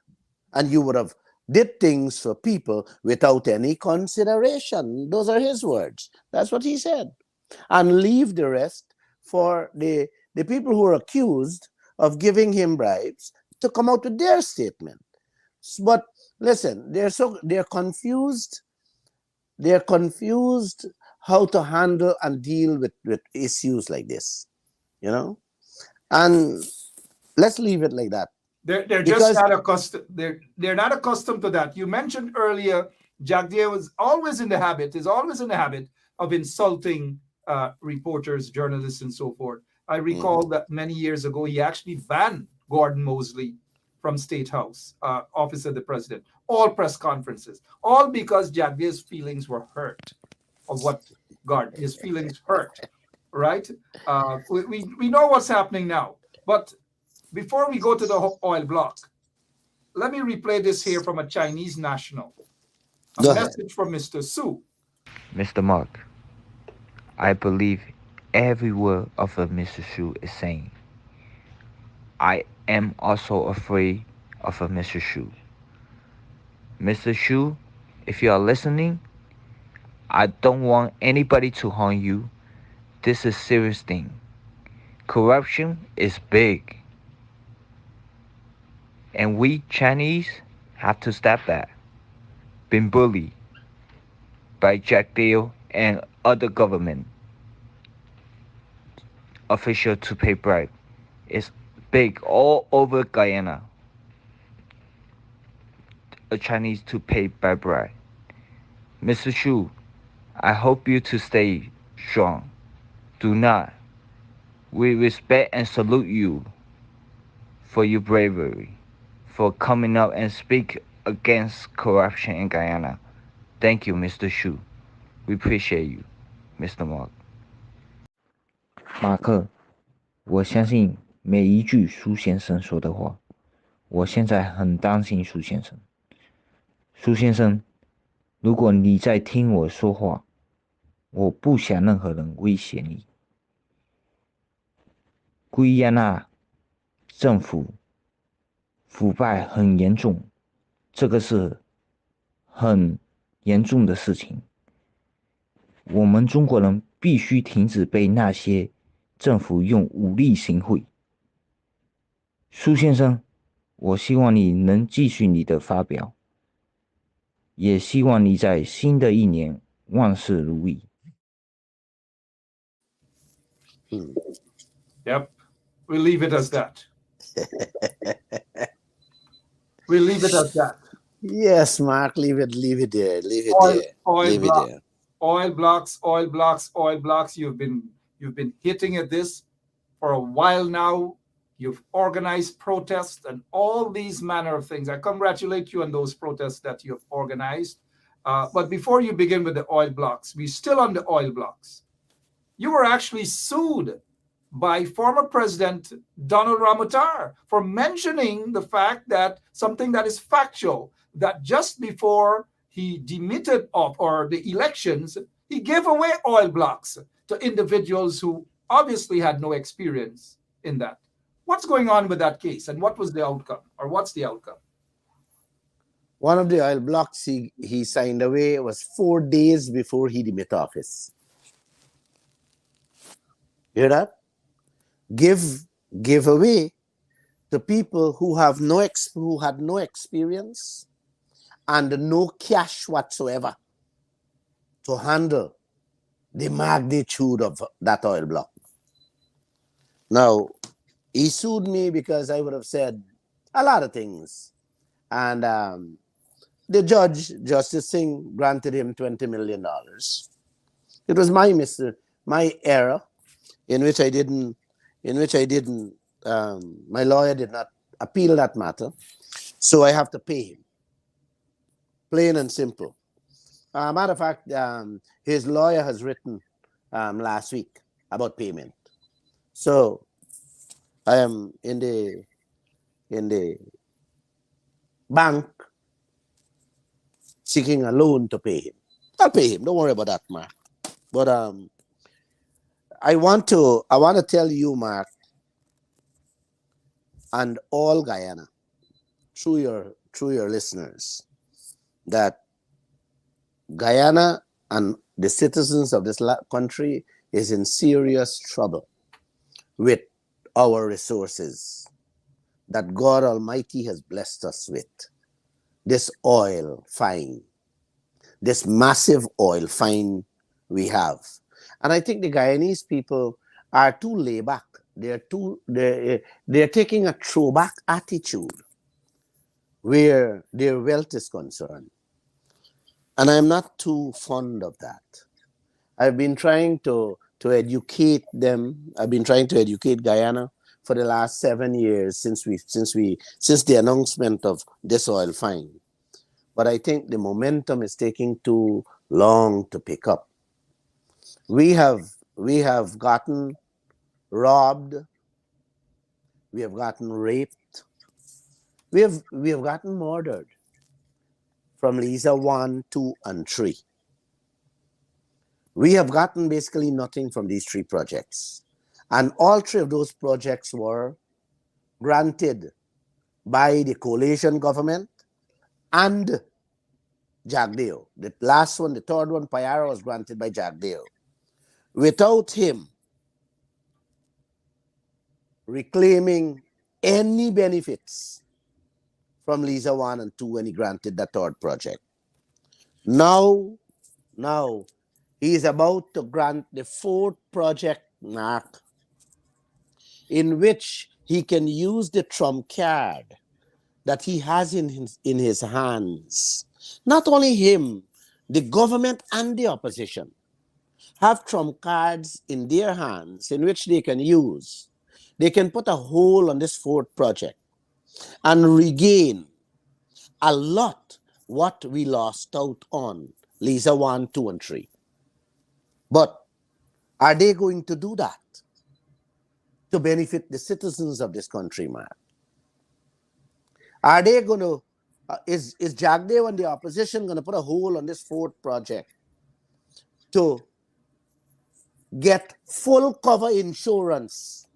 Speaker 6: and you would have did things for people without any consideration. Those are his words. That's what he said. And leave the rest for the people who are accused of giving him bribes to come out with their statement. But listen, they're confused. They're confused how to handle and deal with issues like this, you know? And let's leave it like that.
Speaker 4: They're just not accustomed. They're not accustomed to that. You mentioned earlier, Jack Deere is always in the habit of insulting reporters, journalists, and so forth. I recall that many years ago, he actually banned Gordon Mosley from State House, Office of the President, all press conferences, all because Jack Deere's feelings were hurt of what his feelings hurt, right? We know what's happening now. But before we go to the oil block, let me replay this here from a Chinese national. A message from Mr. Su.
Speaker 9: Mr. Mark, I believe every word of what Mr. Su is saying. I am also afraid of Mr. Su. Mr. Su, if you are listening, I don't want anybody to harm you. This is a serious thing. Corruption is big. And we Chinese have to stop that. Been bullied by Jack Deere and other government official to pay bribe. It's big all over Guyana. A Chinese to pay by bribe. Mr. Shu, I hope you to stay strong. Do not. We respect and salute you for your bravery, for coming up and speak against corruption in Guyana. Thank you, Mr. Shu. We appreciate you, Mr. Mark. 马克，我相信每一句苏先生说的话。我现在很担心苏先生。苏先生，如果你在听我说话，我不想任何人威胁你。圭亚那政府腐败很严重，这个是很严重的事情。我们中国人必须停止被那些政府用武力行贿。苏先生，我希望你能继续你的发表，也希望你在新的一年万事如意。
Speaker 4: Yep, we'll leave it as that. We'll leave it as that.
Speaker 6: Yes, Mark, leave it there.
Speaker 4: Oil blocks. You've been hitting at this for a while now. You've organized protests and all these manner of things. I congratulate you on those protests that you've organized. But before you begin with the oil blocks, we're still on the oil blocks. You were actually sued by former President Donald Ramotar for mentioning the fact that something that is factual, that just before he demitted of or the elections, he gave away oil blocks to individuals who obviously had no experience in that. What's going on with that case, and what was the outcome, or what's the outcome?
Speaker 6: One of the oil blocks he signed away was 4 days before he demitted office. Hear that? Give away to people who have who had no experience and no cash whatsoever to handle the magnitude of that oil block. Now, he sued me because I would have said a lot of things. And the judge, Justice Singh, granted him $20 million. It was my error in which I didn't, my lawyer did not appeal that matter. So I have to pay him. Plain and simple. Matter of fact, his lawyer has written last week about payment. So I am in the bank seeking a loan to pay him. I'll pay him. Don't worry about that, Mark. But I want to tell you, Mark, and all Guyana, through your listeners, that Guyana and the citizens of this country is in serious trouble with our resources that God Almighty has blessed us with. This oil find, this massive oil find we have. And I think the Guyanese people are too laid back. They're taking a throwback attitude where their wealth is concerned. And I'm not too fond of that. I've been trying to educate them. I've been trying to educate Guyana for the last 7 years since the announcement of this oil find. But I think the momentum is taking too long to pick up. We have gotten robbed. We have gotten raped. We have gotten murdered from Liza 1, 2, and 3. We have gotten basically nothing from these 3 projects. And all 3 of those projects were granted by the coalition government and Jagdeo. The last one, the third one, Payara, was granted by Jagdeo. Without him reclaiming any benefits from Liza 1 and 2 when he granted the third project. Now, he is about to grant the 4th project, Mark, in which he can use the trump card that he has in his hands. Not only him, the government and the opposition have trump cards in their hands in which they can use. They can put a hold on this 4th project and regain a lot what we lost out on Liza 1, 2, and 3. But are they going to do that to benefit the citizens of this country, man? Are they going to, is Jagdeo and the opposition going to put a hold on this 4th project to get full cover insurance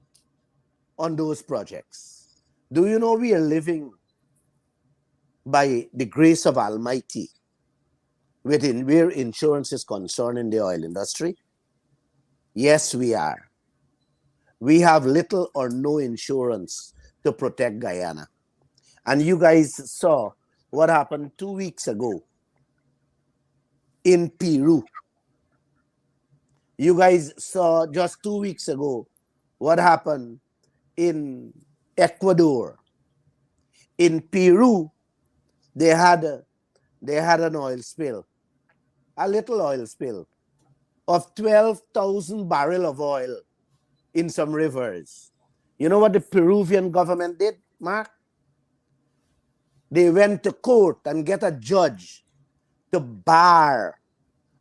Speaker 6: on those projects? Do you know we are living by the grace of Almighty within where insurance is concerned in the oil industry? Yes, we are. We have little or no insurance to protect Guyana. And you guys saw what happened 2 weeks ago in Peru. You guys saw just 2 weeks ago what happened in Ecuador. In Peru, they had an oil spill, a little oil spill of 12,000 barrels of oil in some rivers. You know what the Peruvian government did, Mark? They went to court and get a judge to bar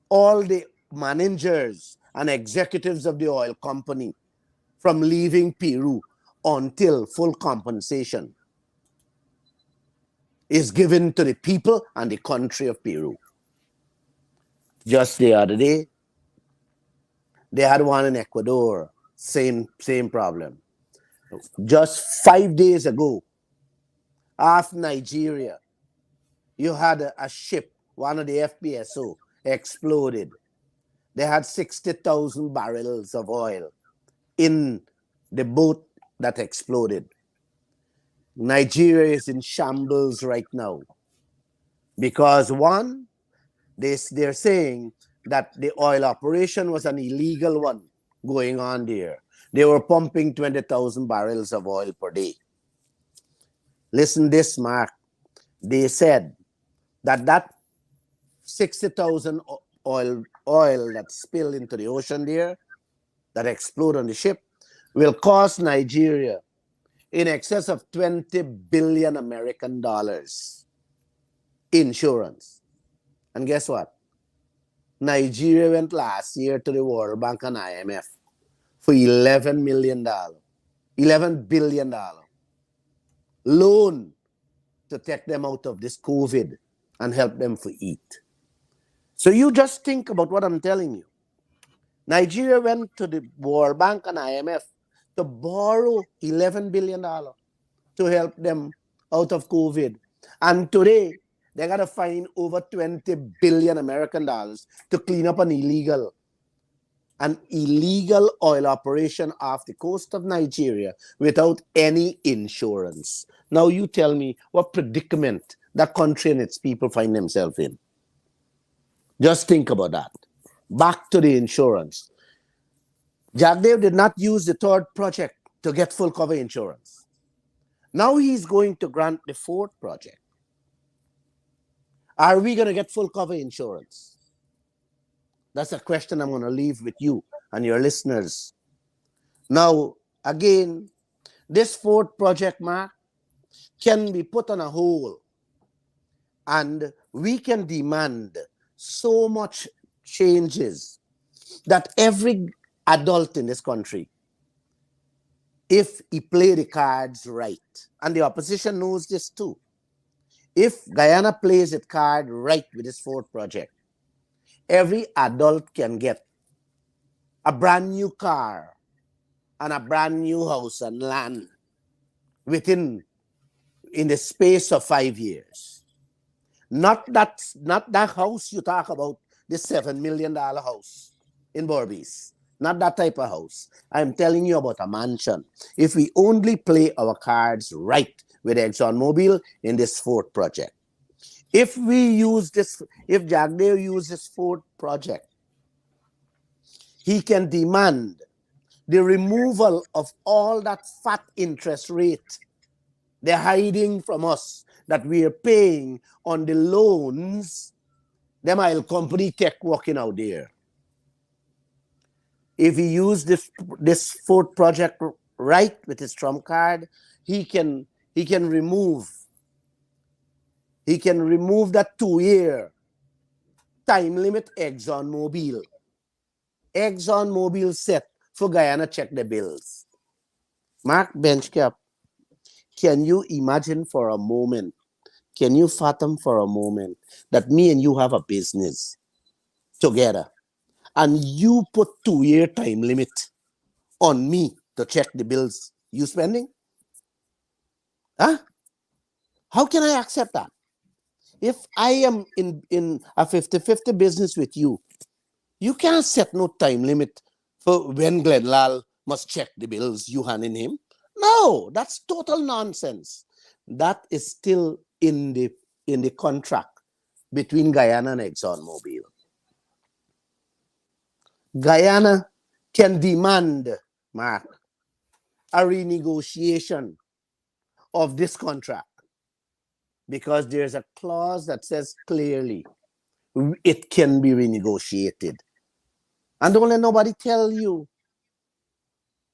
Speaker 6: all the managers and executives of the oil company from leaving Peru until full compensation is given to the people and the country of Peru. Just the other day, they had one in Ecuador, same problem. Just 5 days ago, off Nigeria, you had a ship, one of the FPSO, exploded. They had 60,000 barrels of oil in the boat that exploded. Nigeria is in shambles right now because one, they're saying that the oil operation was an illegal one going on there. They were pumping 20,000 barrels of oil per day. Listen this, Mark. They said that 60,000 oil that spilled into the ocean there, that exploded on the ship, will cost Nigeria in excess of 20 billion American dollars insurance. And guess what? Nigeria went last year to the World Bank and IMF for $11 billion loan to take them out of this COVID and help them to eat. So you just think about what I'm telling you. Nigeria went to the World Bank and IMF to borrow $11 billion to help them out of COVID. And today, they got to find over 20 billion American dollars to clean up an illegal oil operation off the coast of Nigeria without any insurance. Now you tell me what predicament that country and its people find themselves in. Just think about that. Back to the insurance. Jagdev did not use the third project to get full cover insurance. Now he's going to grant the fourth project. Are we going to get full cover insurance? That's a question I'm going to leave with you and your listeners. Now, again, this fourth project, Mark, can be put on a hold, and we can demand so much changes that every adult in this country, if he play the cards right, and the opposition knows this too, if Guyana plays its card right with this fourth project, every adult can get a brand new car and a brand new house and land in the space of 5 years. Not that house you talk about, the $7 million house in Berbice. Not that type of house. I'm telling you about a mansion. If we only play our cards right with ExxonMobil in this fourth project. If Jagdev uses this fourth project, he can demand the removal of all that fat interest rate they're hiding from us that we are paying on the loans them oil company take working out there. If he use this fourth project right with his trump card, he can remove that 2-year time limit ExxonMobil set for Guyana check the bills. Mark Benchcap, can you imagine for a moment, can you fathom for a moment that me and you have a business together and you put 2-year time limit on me to check the bills you spending? Huh? How can I accept that? If I am in a 50-50 business with you, you can't set no time limit for when Glenn Lall must check the bills you handing him. No, that's total nonsense. That is still in the contract between Guyana and ExxonMobil. Guyana can demand, Mark, a renegotiation of this contract because there's a clause that says clearly it can be renegotiated. And don't let nobody tell you.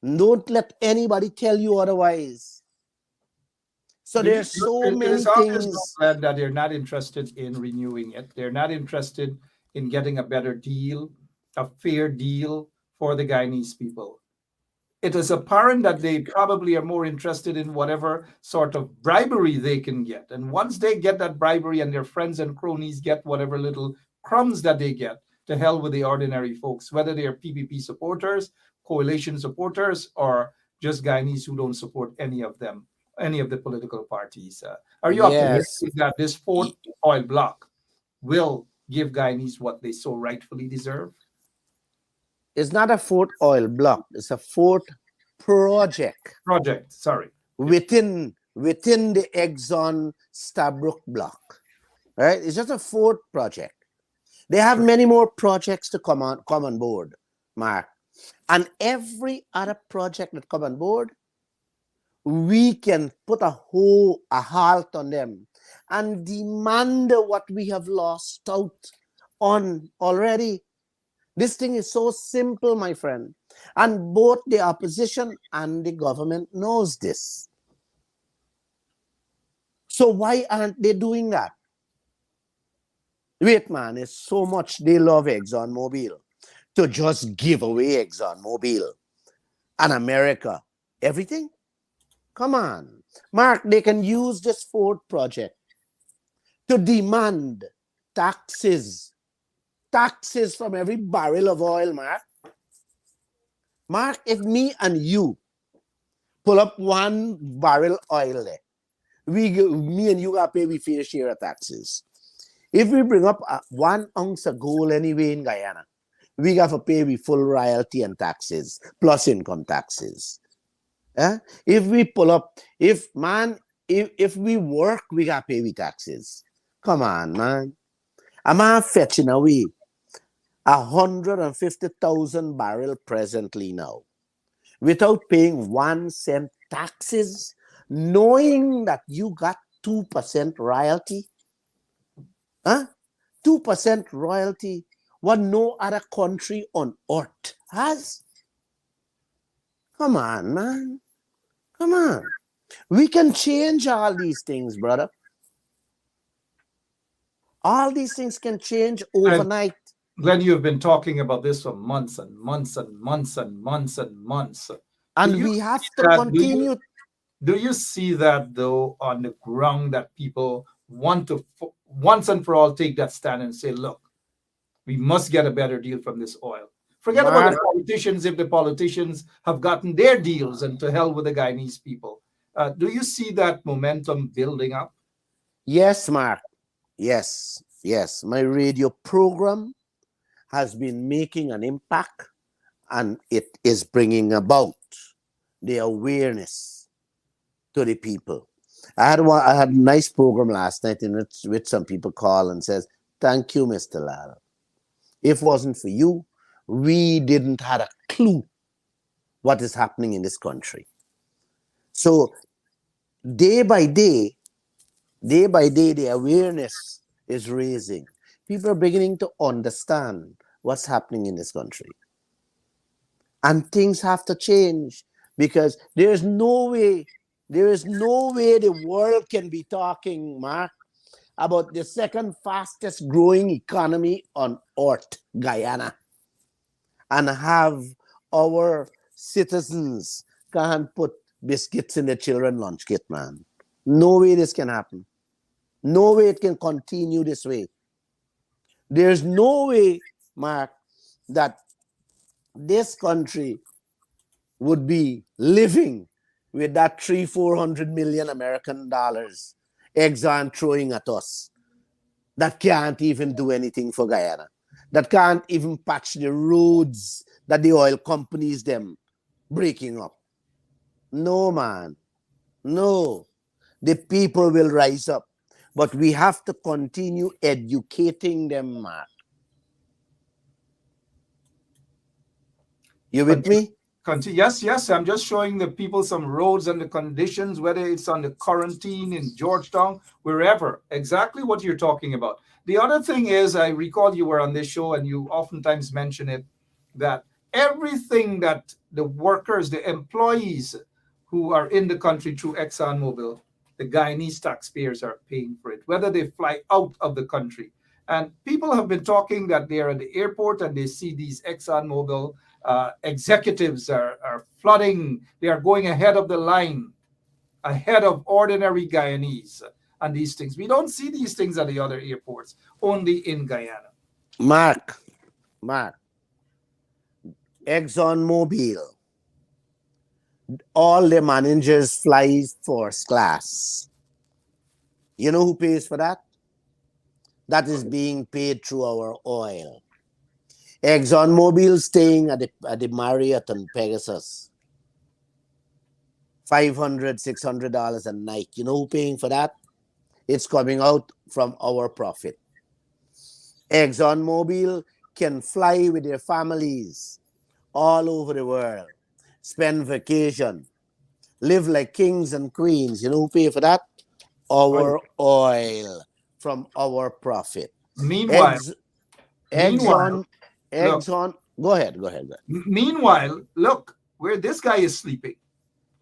Speaker 6: Don't let anybody tell you otherwise. So there's so many things
Speaker 4: that they're not interested in renewing it. They're not interested in getting a better deal, a fair deal for the Guyanese people. it is apparent that they probably are more interested in whatever sort of bribery they can get. And once they get that bribery and their friends and cronies get whatever little crumbs that they get, to hell with the ordinary folks, whether they are PPP supporters, coalition supporters, or just Guyanese who don't support any of them, any of the political parties. Are you
Speaker 6: Yes.
Speaker 4: optimistic that this fourth oil block will give Guyanese what they so rightfully deserve?
Speaker 6: It's not a fourth oil block. It's a fourth project.
Speaker 4: Project, sorry.
Speaker 6: Within the Exxon Stabrook block. Right? It's just a fourth project. They have many more projects to come on board, Mark. And every other project that come on board, we can put a halt on them and demand what we have lost out on already. This thing is so simple, my friend. And both the opposition and the government knows this. So why aren't they doing that? Wait, man, it's so much they love ExxonMobil to just give away ExxonMobil and America everything. Come on. Mark, they can use this Ford project to demand taxes from every barrel of oil, Mark. Mark, if me and you pull up 1 barrel oil there, me and you got to pay we fair share of taxes. If we bring up 1 ounce of gold anyway in Guyana, we got to pay we full royalty and taxes, plus income taxes. If we pull up, if we work, we got to pay we taxes. Come on, man. I'm fetching away 150,000 barrel presently now, without paying 1 cent taxes, knowing that you got 2% royalty. 2% royalty, what no other country on earth has. Come on, man. Come on. We can change all these things, brother. All these things can change overnight.
Speaker 4: Glenn, you've been talking about this for months and months and months and months and months.
Speaker 6: And we have to continue.
Speaker 4: Do you see that, though, on the ground, that people want to once and for all take that stand and say, look, we must get a better deal from this oil? Forget about the politicians if the politicians have gotten their deals, and to hell with the Guyanese people. Do you see that momentum building up?
Speaker 6: Yes, Mark. Yes. My radio program has been making an impact, and it is bringing about the awareness to the people. I had a nice program last night in which some people call and says, thank you, Mr. Lall. If it wasn't for you, we didn't have a clue what is happening in this country. So day by day, the awareness is raising. People are beginning to understand what's happening in this country. And things have to change, because there is no way the world can be talking, Mark, about the second fastest growing economy on earth, Guyana, and have our citizens can't put biscuits in their children's lunch kit, man. No way this can happen. No way it can continue this way. There's no way, Mark, that this country would be living with that $300-400 million American dollars Exxon throwing at us, that can't even do anything for Guyana, that can't even patch the roads that the oil companies them breaking up. No, man. No. The people will rise up, but we have to continue educating them, Mark. You with me?
Speaker 4: Yes. I'm just showing the people some roads and the conditions, whether it's on the quarantine in Georgetown, wherever, exactly what you're talking about. The other thing is, I recall you were on this show and you oftentimes mention it, that everything that the workers, the employees who are in the country through ExxonMobil, the Guyanese taxpayers are paying for it, whether they fly out of the country. And people have been talking that they're at the airport and they see these ExxonMobil executives are flooding. They are going ahead of the line, ahead of ordinary Guyanese and these things. We don't see these things at the other airports, only in Guyana.
Speaker 6: Mark, ExxonMobil, all the managers fly first class. You know who pays for that? That is being paid through our oil. ExxonMobil staying at the Marriott and Pegasus. $500, $600 a night. You know who paying for that? It's coming out from our profit. ExxonMobil can fly with their families all over the world, spend vacation, live like kings and queens. You know who pay for that? Our oil from our profit.
Speaker 4: Meanwhile,
Speaker 6: Exxon,
Speaker 4: look,
Speaker 6: go ahead.
Speaker 4: Meanwhile, look where this guy is sleeping.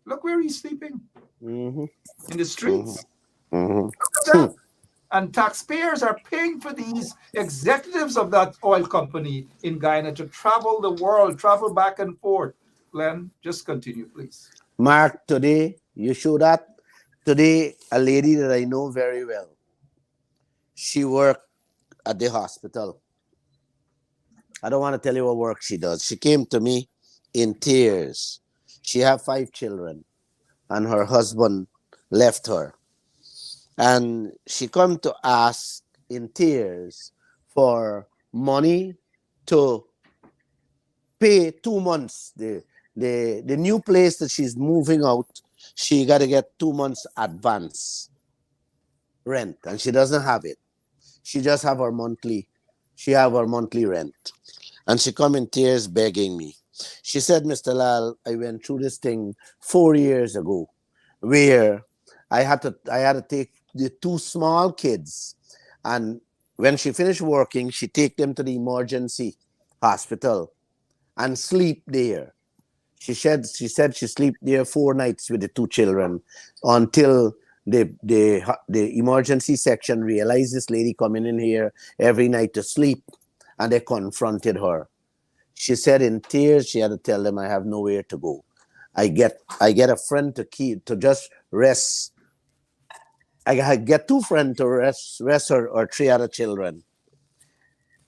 Speaker 4: Look where he's sleeping. In the streets. Look at that. And taxpayers are paying for these executives of that oil company in Guyana to travel the world, travel back and forth. Glenn, just continue, please.
Speaker 6: Mark, today, you show that. Today, a lady that I know very well, she worked at the hospital. I don't want to tell you what work she does. She came to me in tears. She had 5 children, and her husband left her. And she come to ask in tears for money to pay 2 months. The new place that she's moving out, she got to get 2 months advance rent, and she doesn't have it. She just have her monthly. She have her monthly rent, and she come in tears begging me. She said, "Mr. Lall, I went through this thing 4 years ago, where I had to take the 2 small kids, and when she finished working, she take them to the emergency hospital and sleep there. She said she sleep there 4 nights with the 2 children until the emergency section realized this lady coming in here every night to sleep, and they confronted her. She said in tears she had to tell them, I have nowhere to go. I get a friend to just rest. I get 2 friends to rest her or 3 other children."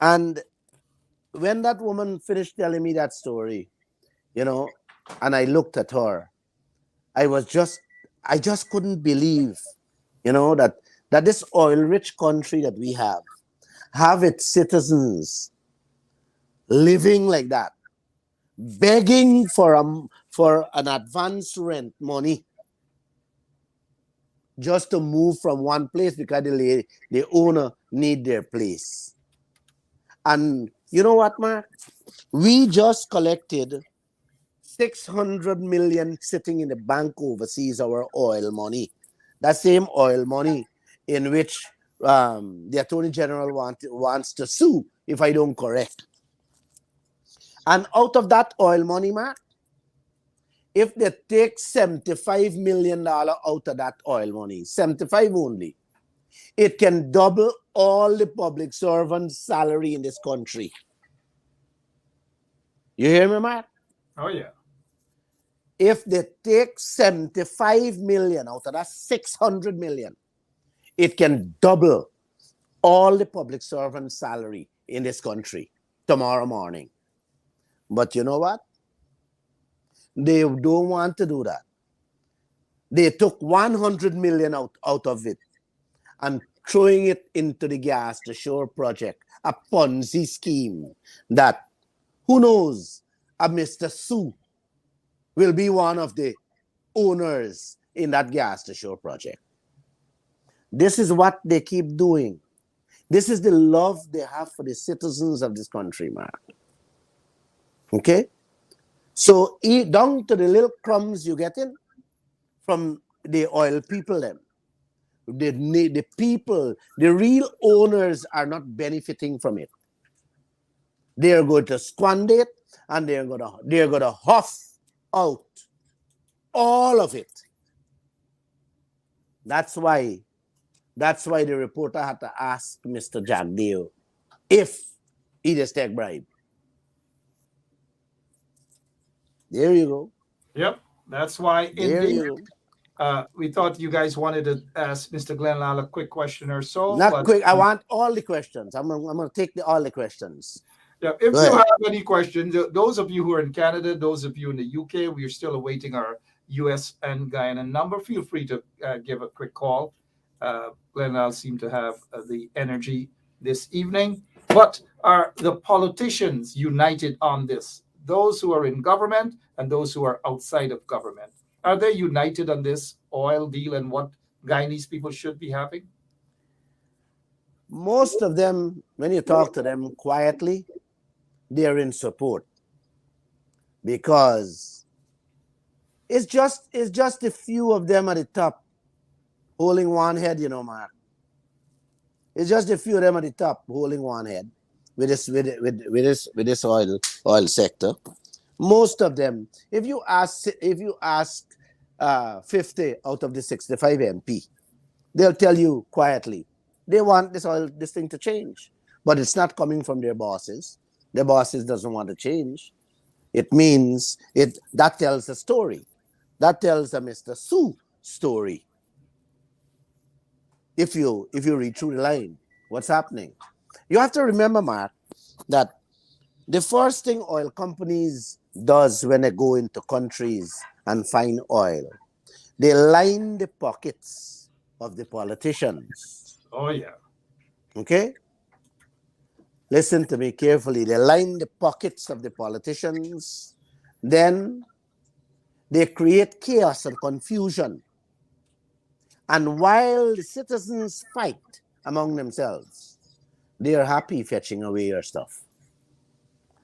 Speaker 6: And when that woman finished telling me that story, and I looked at her, I just couldn't believe, that this oil-rich country that we have its citizens living like that, begging for an advance rent money just to move from one place because the owner need their place. And you know what, Mark? We just collected 600 million sitting in the bank overseas, our oil money. That same oil money in which the Attorney General wants to sue if I don't correct. And out of that oil money, Mark, if they take $75 million out of that oil money, 75 only, it can double all the public servants' salary in this country. You hear me, Mark?
Speaker 4: Oh, yeah.
Speaker 6: If they take 75 million out of that 600 million, it can double all the public servants' salary in this country tomorrow morning. But you know what? They don't want to do that. They took 100 million out of it and throwing it into the gas to shore project, a Ponzi scheme that, who knows, a Mr. Sue will be one of the owners in that gas to shore project. This is what they keep doing. This is the love they have for the citizens of this country, Mark. Okay? So down to the little crumbs you get in from the oil people then. The people, the real owners are not benefiting from it. They're going to squander it, and they're gonna huff out all of it. That's why the reporter had to ask Mr. Jagdeo if he just take bribe. There you go.
Speaker 4: Yep. That's why
Speaker 6: There
Speaker 4: indeed
Speaker 6: you
Speaker 4: we thought you guys wanted to ask Mr. Glenn Lall a quick question or so,
Speaker 6: not
Speaker 4: but
Speaker 6: quick. I want all the questions. I'm gonna take all the questions.
Speaker 4: yeah, if
Speaker 6: Go
Speaker 4: you
Speaker 6: ahead.
Speaker 4: have any questions, those of you who are in Canada, those of you in the UK, we are still awaiting our US and Guyana number. Feel free to give a quick call. Glenn Lall seemed to have the energy this evening. But are the politicians united on this? Those who are in government and those who are outside of government, are they united on this oil deal and what Guyanese people should be having?
Speaker 6: Most of them, when you talk to them quietly, they're in support because it's just a few of them at the top holding one head, Mark. It's just a few of them at the top holding one head with this oil sector. Most of them, if you ask 50 out of the 65 MP, they'll tell you quietly they want this thing to change, but it's not coming from their bosses. Their bosses doesn't want to change. It means that tells a story. That tells a Mr. Sue story. If you read through the line, what's happening? You have to remember, Mark, that the first thing oil companies does when they go into countries and find oil, they line the pockets of the politicians.
Speaker 4: Oh, yeah.
Speaker 6: Okay? Listen to me carefully. They line the pockets of the politicians. Then they create chaos and confusion. And while the citizens fight among themselves, they are happy fetching away your stuff.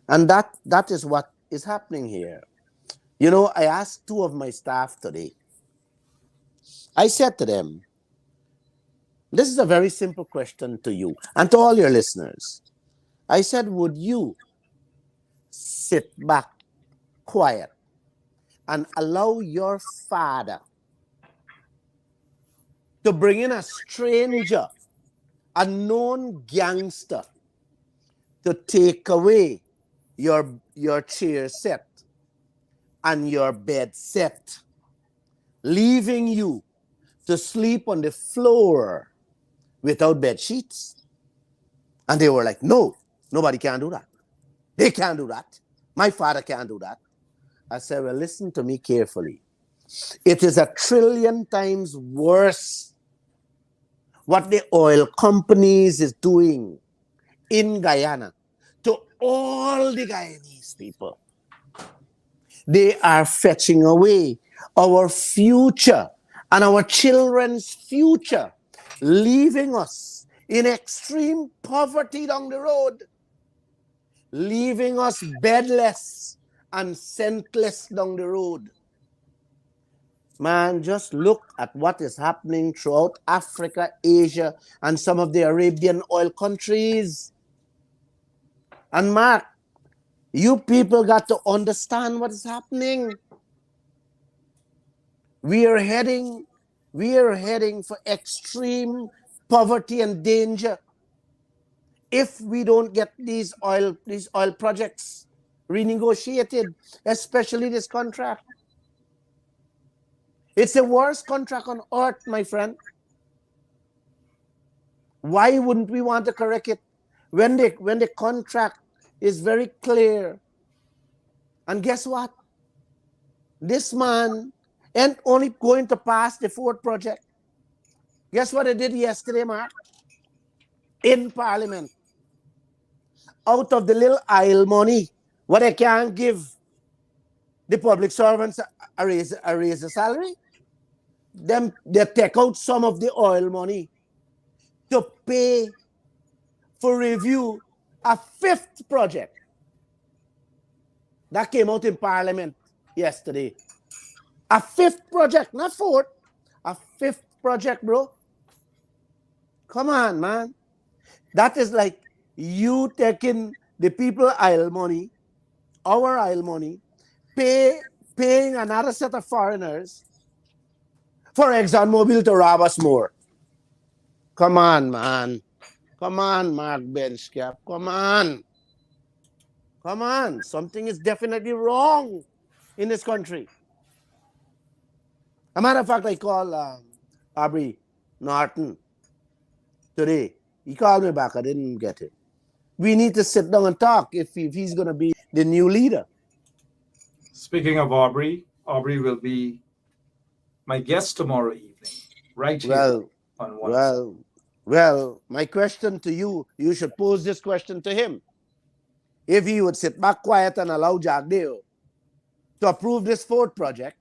Speaker 6: And that is what is happening here. I asked two of my staff today. I said to them, this is a very simple question to you and to all your listeners. I said, would you sit back quiet and allow your father to bring in a stranger, a known gangster, to take away your chair set and your bed set, leaving you to sleep on the floor without bed sheets? And they were like, no, nobody can do that. They can't do that. My father can't do that. I said, well, listen to me carefully. It is 1,000,000,000 times worse what the oil companies is doing in Guyana to all the Guyanese people. They are fetching away our future and our children's future, leaving us in extreme poverty down the road, leaving us bedless and scentless down the road. Man, just look at what is happening throughout Africa, Asia, and some of the Arabian oil countries. And Mark, you people got to understand what is happening. We are heading for extreme poverty and danger if we don't get these oil projects renegotiated, especially this contract. It's the worst contract on earth, my friend. Why wouldn't we want to correct it when the contract is very clear? And guess what? This man ain't only going to pass the fourth project. Guess what they did yesterday, Mark? In Parliament. Out of the little aisle money, what they can't give the public servants a raise the salary, they take out some of the oil money to pay for review a fifth project that came out in Parliament yesterday. A fifth project, not fourth. A fifth project, bro. Come on, man. That is like you taking the people oil money, our oil money, paying another set of foreigners for ExxonMobil to rob us more. Come on, man. Come on, Mark Benchcap. Come on. Come on. Something is definitely wrong in this country. A matter of fact, I called Aubrey Norton today. He called me back. I didn't get it. We need to sit down and talk if he's going to be the new leader.
Speaker 4: Speaking of Aubrey, Aubrey will be my guest tomorrow evening, right here on one.
Speaker 6: Well, my question to you, you should pose this question to him. If he would sit back quiet and allow Jagdeo to approve this fourth project,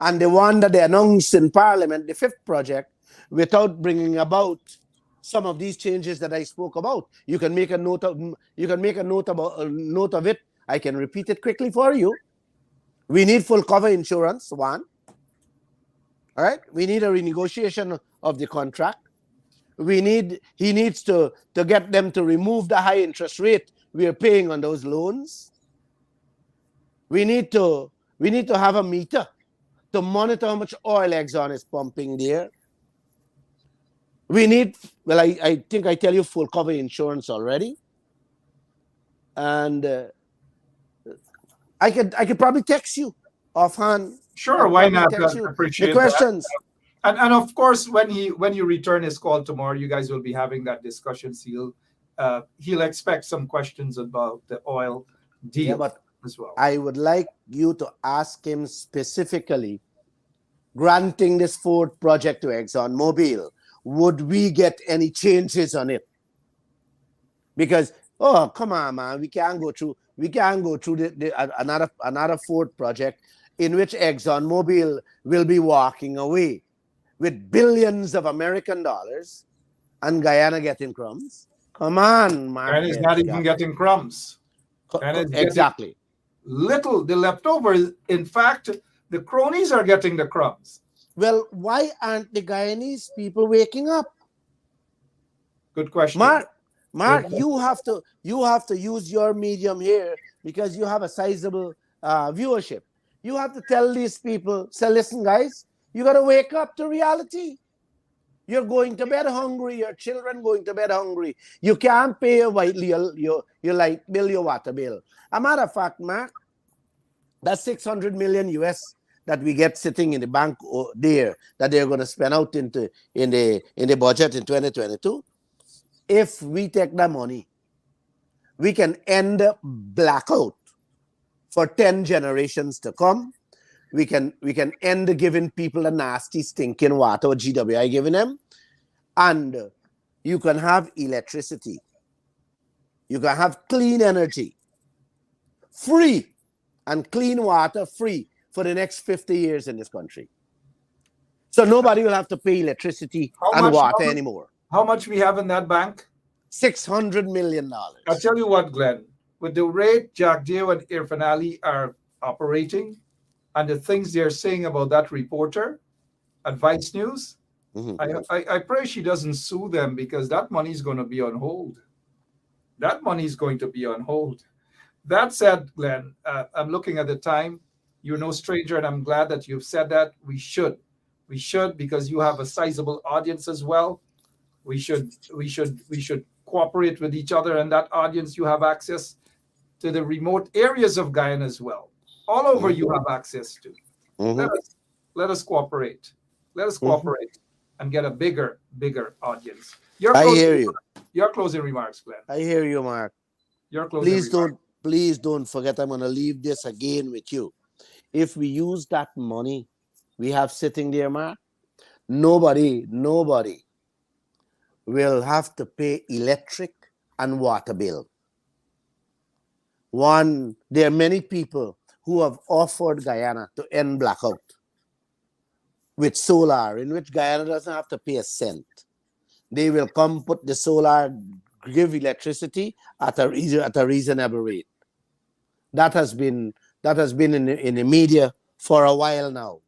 Speaker 6: and the one that they announced in Parliament, the fifth project, without bringing about some of these changes that I spoke about. You can make a note of it. I can repeat it quickly for you. We need full cover insurance, one. All right. We need a renegotiation of the contract. He needs to get them to remove the high interest rate we are paying on those loans. We need to have a meter to monitor how much oil Exxon is pumping there. We need, well, I think I tell you full cover insurance already. And I could probably text you offhand.
Speaker 4: Sure, why not? I appreciate
Speaker 6: the questions.
Speaker 4: That. And of course, when you return his call tomorrow, you guys will be having that discussion. So he'll expect some questions about the oil deal as well.
Speaker 6: I would like you to ask him specifically, granting this fourth project to ExxonMobil, would we get any changes on it? Because, oh, come on, man, we can't go through another fourth project in which ExxonMobil will be walking away with billions of American dollars and Guyana getting crumbs. Come on, man.
Speaker 4: And it's not even getting crumbs. And
Speaker 6: exactly.
Speaker 4: Little, the leftovers. In fact, the cronies are getting the crumbs.
Speaker 6: Well, why aren't the Guyanese people waking up?
Speaker 4: Good question.
Speaker 6: Mark, you have to use your medium here because you have a sizable viewership. You have to tell these people, say, listen, guys, you got to wake up to reality. You're going to bed hungry. Your children going to bed hungry. You can't pay your light bill, your water bill. A matter of fact, Mark, that's $600 million US that we get sitting in the bank there that they're going to spend out in the budget in 2022. If we take that money, we can end blackout for 10 generations to come. We can end giving people the nasty stinking water GWI giving them, and you can have electricity. You can have clean energy free and clean water free for the next 50 years in this country. So nobody will have to pay electricity and water anymore.
Speaker 4: How much we have in that bank?
Speaker 6: $600 million.
Speaker 4: I'll tell you what, Glenn, with the rate Jagdeo and Irfan Ali are operating and the things they're saying about that reporter at Vice News, I pray she doesn't sue them because that money is going to be on hold. That money is going to be on hold. That said, Glenn, I'm looking at the time. You're no stranger, and I'm glad that you've said that. We should because you have a sizable audience as well. We should cooperate with each other, and that audience, you have access to the remote areas of Guyana as well. All over you have access to. Let us cooperate. Let us cooperate and get a bigger audience.
Speaker 6: I hear you.
Speaker 4: Your closing remarks, Glenn.
Speaker 6: I hear you, Mark.
Speaker 4: Your closing remarks.
Speaker 6: Please don't forget, I'm going to leave this again with you. If we use that money we have sitting there, Mark, nobody will have to pay electric and water bill. There are many people who have offered Guyana to end blackout with solar, in which Guyana doesn't have to pay a cent. They will come put the solar, give electricity at a reasonable rate. That has been in the media for a while now.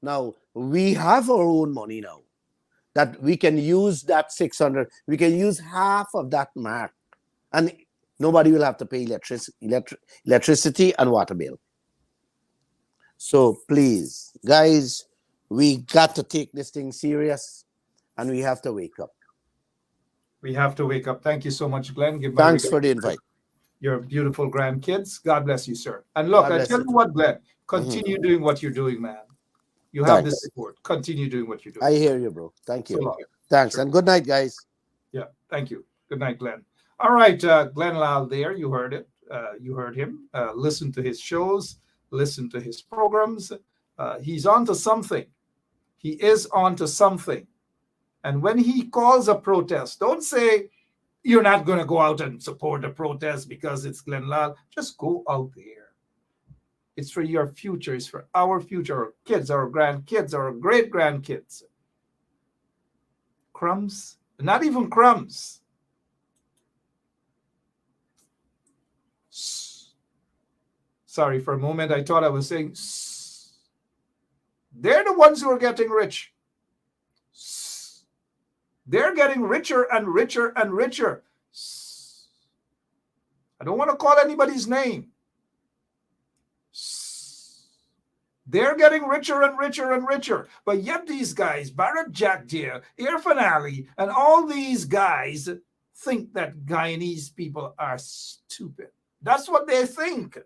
Speaker 6: Now we have our own money now that we can use. That 600, we can use half of that, Mark, and nobody will have to pay electricity and water bill. So please, guys, we got to take this thing serious, and we have to wake up.
Speaker 4: We have to wake up. Thank you so much, Glenn.
Speaker 6: Thanks for the invite.
Speaker 4: Your beautiful grandkids. God bless you, sir. And look, I tell you what, Glenn, continue doing what you're doing, man. You have this
Speaker 6: Thanks.
Speaker 4: report. Continue doing what you're doing.
Speaker 6: I hear you, bro. Thank you.
Speaker 4: So long.
Speaker 6: Thanks.
Speaker 4: Sure.
Speaker 6: And good night, guys.
Speaker 4: Yeah, thank you. Good night, Glenn. All right, Glenn Lall there. You heard it. You heard him. Listen to his shows. Listen to his programs. He's on to something. He is on to something. And when he calls a protest, don't say you're not going to go out and support the protest because it's Glenn Lall. Just go out there. It's for your future. It's for our future, our kids, our grandkids, our great-grandkids. Crumbs? Not even crumbs. Sorry, for a moment, I thought I was saying they're the ones who are getting rich. They're getting richer and richer and richer. I don't want to call anybody's name. They're getting richer and richer and richer. But yet these guys, Barrett Jack Deere, Irfan Ali, and all these guys think that Guyanese people are stupid. That's what they think.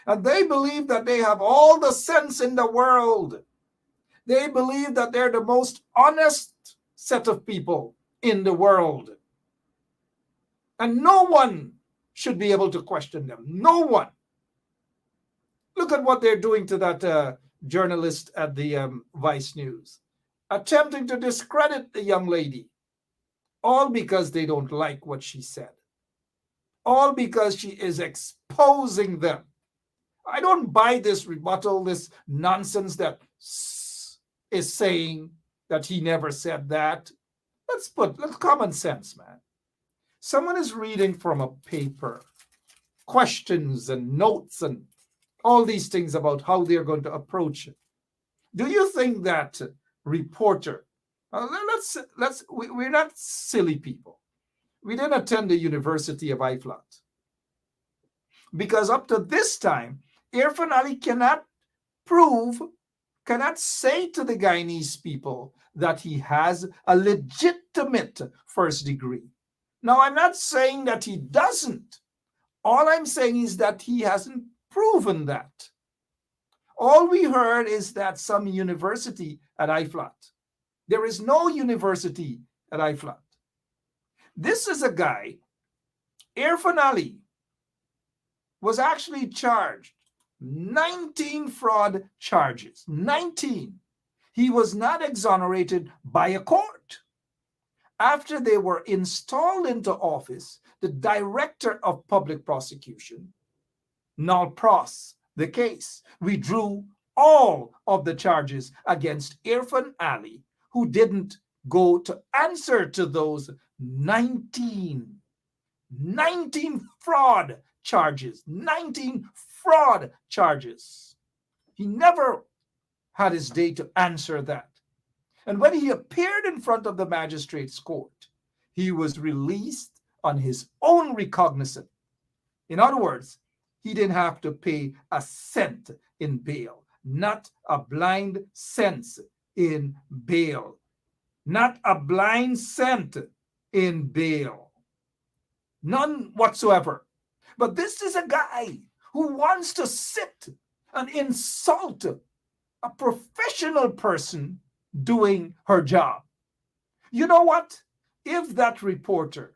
Speaker 4: And they believe that they have all the sense in the world. They believe that they're the most honest set of people in the world. And no one should be able to question them. No one. Look at what they're doing to that journalist at the Vice News, attempting to discredit the young lady, all because they don't like what she said, all because she is exposing them. I don't buy this rebuttal, this nonsense that is saying that he never said that. Let's common sense, man. Someone is reading from a paper, questions and notes and all these things about how they're going to approach it. Do you think that reporter, we're not silly people. We didn't attend the University of Iflat. Because up to this time, Irfan Ali cannot say to the Guyanese people that he has a legitimate first degree. Now, I'm not saying that he doesn't. All I'm saying is that he hasn't proven that. All we heard is that some university at Iflat. There is no university at Iflat. This is a guy, Irfan Ali, was actually charged 19 fraud charges. 19. He was not exonerated by a court. After they were installed into office, the director of public prosecution, Null Pros, the case, withdrew all of the charges against Irfan Ali, who didn't go to answer to those 19 fraud charges. 19 fraud charges. He never had his day to answer that. And when he appeared in front of the magistrate's court, he was released on his own recognizance. In other words, he didn't have to pay a cent in bail, not a blind cent in bail, not a blind cent in bail, none whatsoever. But this is a guy who wants to sit and insult a professional person doing her job. You know what? If that reporter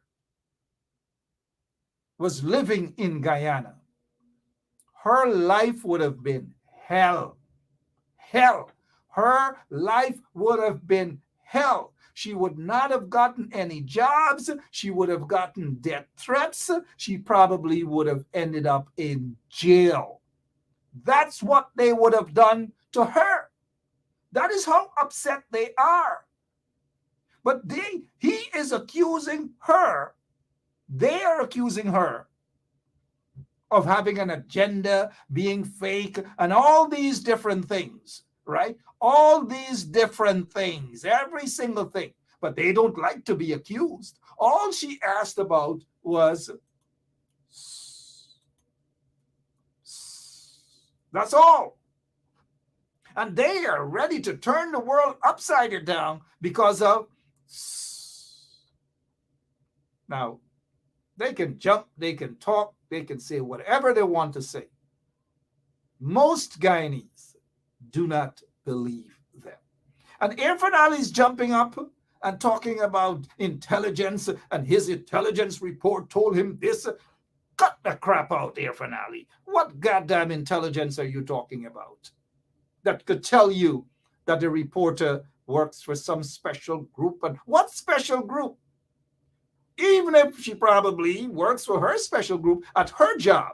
Speaker 4: was living in Guyana, her life would have been hell. Hell. Her life would have been hell. She would not have gotten any jobs. She would have gotten death threats. She probably would have ended up in jail. That's what they would have done to her. That is how upset they are. But he is accusing her. They are accusing her of having an agenda, being fake, and all these different things, right? All these different things, every single thing. But they don't like to be accused. All she asked about was, that's all. And they are ready to turn the world upside down because of, now, they can jump, they can talk, they can say whatever they want to say. Most Guyanese Do not believe them. And Irfan Ali is jumping up and talking about intelligence, and his intelligence report told him this. Cut the crap out, Irfan Ali. What goddamn intelligence are you talking about that could tell you that the reporter works for some special group? And what special group? Even if she probably works for her special group at her job,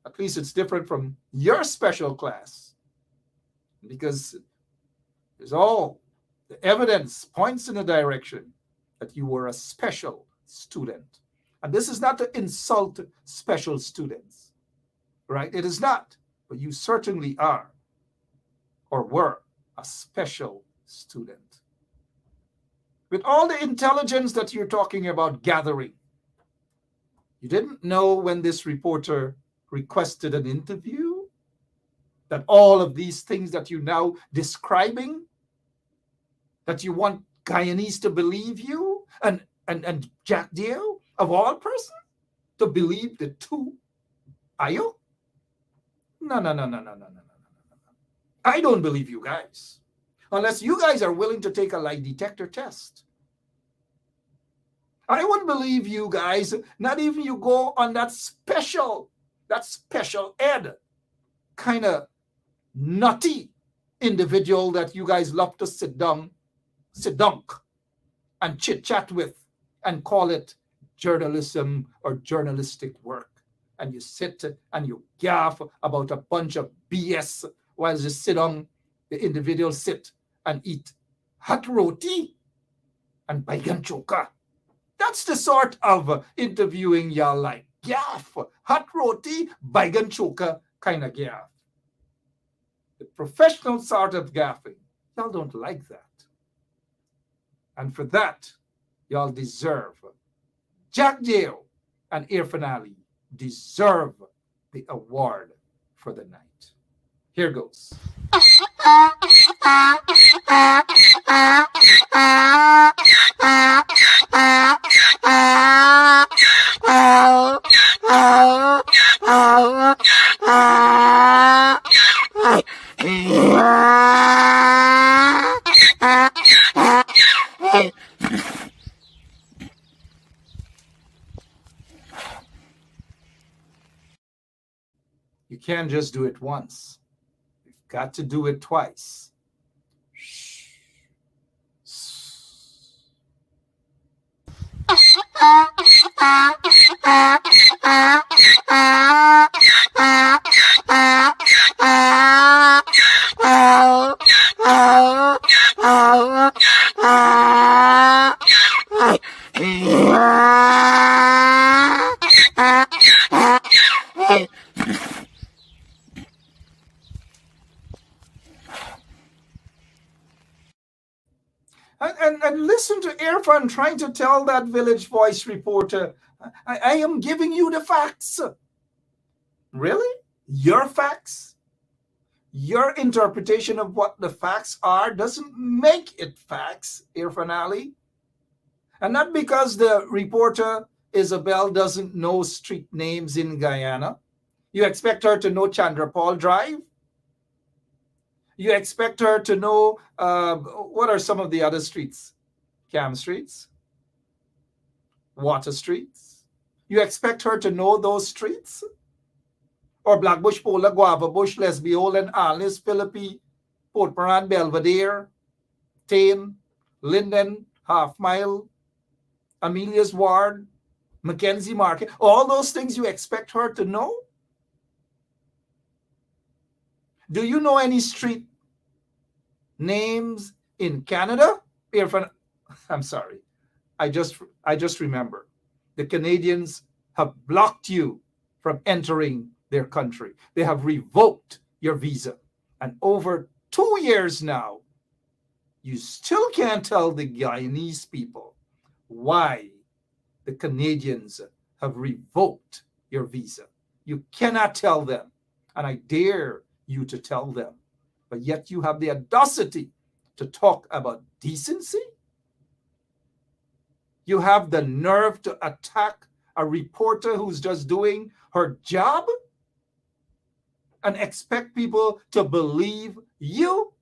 Speaker 4: at least it's different from your special class, because there's all the evidence points in the direction that you were a special student. And this is not to insult special students, right? It is not, but you certainly are or were a special student. With all the intelligence that you're talking about gathering, you didn't know when this reporter requested an interview that all of these things that you're now describing, that you want Guyanese to believe you, and Jack Dio, of all persons, to believe the two Ayo? No. I don't believe you guys. Unless you guys are willing to take a lie detector test. I wouldn't believe you guys, not even you go on that special ed kind of nutty individual that you guys love to sit dunk and chit-chat with and call it journalism or journalistic work. And you sit and you gaff about a bunch of BS while you sit on the individual sit and eat hot roti and baigan choka. That's the sort of interviewing y'all like. Gaff, hot roti, baigan choka kind of gaff. The professional sort of gaffing. Y'all don't like that. And for that, y'all deserve. Jack Dale and Irfan Ali deserve the award for the night. Here goes. You can't just do it once. You've got to do it twice. And listen to Irfan trying to tell that Village Voice reporter, I am giving you the facts. Really? Your facts? Your interpretation of what the facts are doesn't make it facts, Irfan Ali. And not because the reporter, Isabel, doesn't know street names in Guyana. You expect her to know Chandrapal Drive? You expect her to know, what are some of the other streets? Cam Streets? Water Streets? You expect her to know those streets? Or Blackbush, Pola, Guava Bush, Lesbiola, Alnis, Philippi, Port Moran, Belvedere, Tame, Linden, Half Mile, Amelia's Ward, Mackenzie Market, all those things you expect her to know? Do you know any street names in Canada? I'm sorry. I just remember. The Canadians have blocked you from entering their country. They have revoked your visa. And over 2 years now, you still can't tell the Guyanese people why the Canadians have revoked your visa. You cannot tell them. And I dare you to tell them. But yet you have the audacity to talk about decency? You have the nerve to attack a reporter who's just doing her job? and expect people to believe you?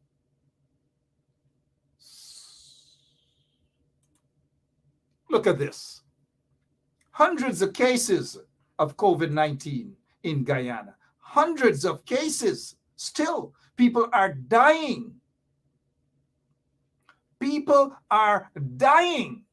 Speaker 4: Look at this. Hundreds of cases of COVID-19 in Guyana. Hundreds of cases. Still, people are dying. People are dying.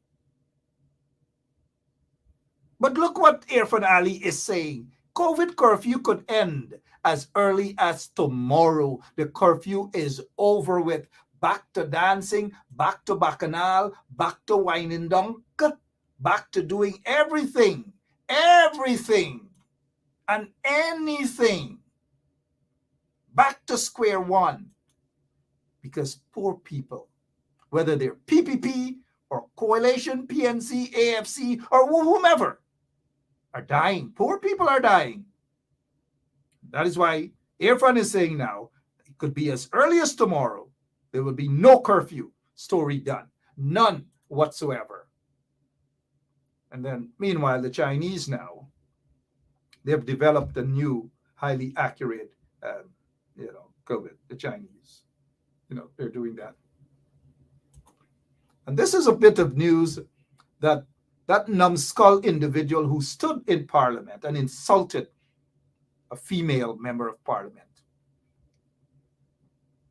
Speaker 4: But look what Irfan Ali is saying. COVID curfew could end as early as tomorrow. The curfew is over with. Back to dancing, back to bacchanal, back to wine and dunk, back to doing everything, everything, and anything. Back to square one. Because poor people, whether they're PPP or Coalition, PNC, AFC, or whomever, are dying. Poor people are dying. That is why Irfan is saying now, it could be as early as tomorrow. There will be no curfew. Story done. None whatsoever. And then, meanwhile, the Chinese now, they have developed a new, highly accurate, COVID. The Chinese, they're doing that. And this is a bit of news that numbskull individual who stood in Parliament and insulted a female member of Parliament.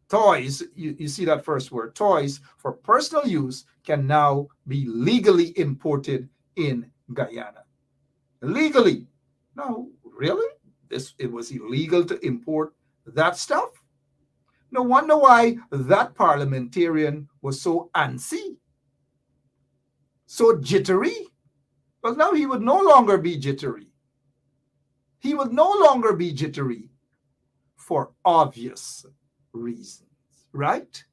Speaker 4: Toys, you see that first word, toys for personal use can now be legally imported in Guyana. Legally. No, really? It was illegal to import that stuff? No wonder why that parliamentarian was so antsy, so jittery. Well, now he would no longer be jittery. He would no longer be jittery for obvious reasons, right?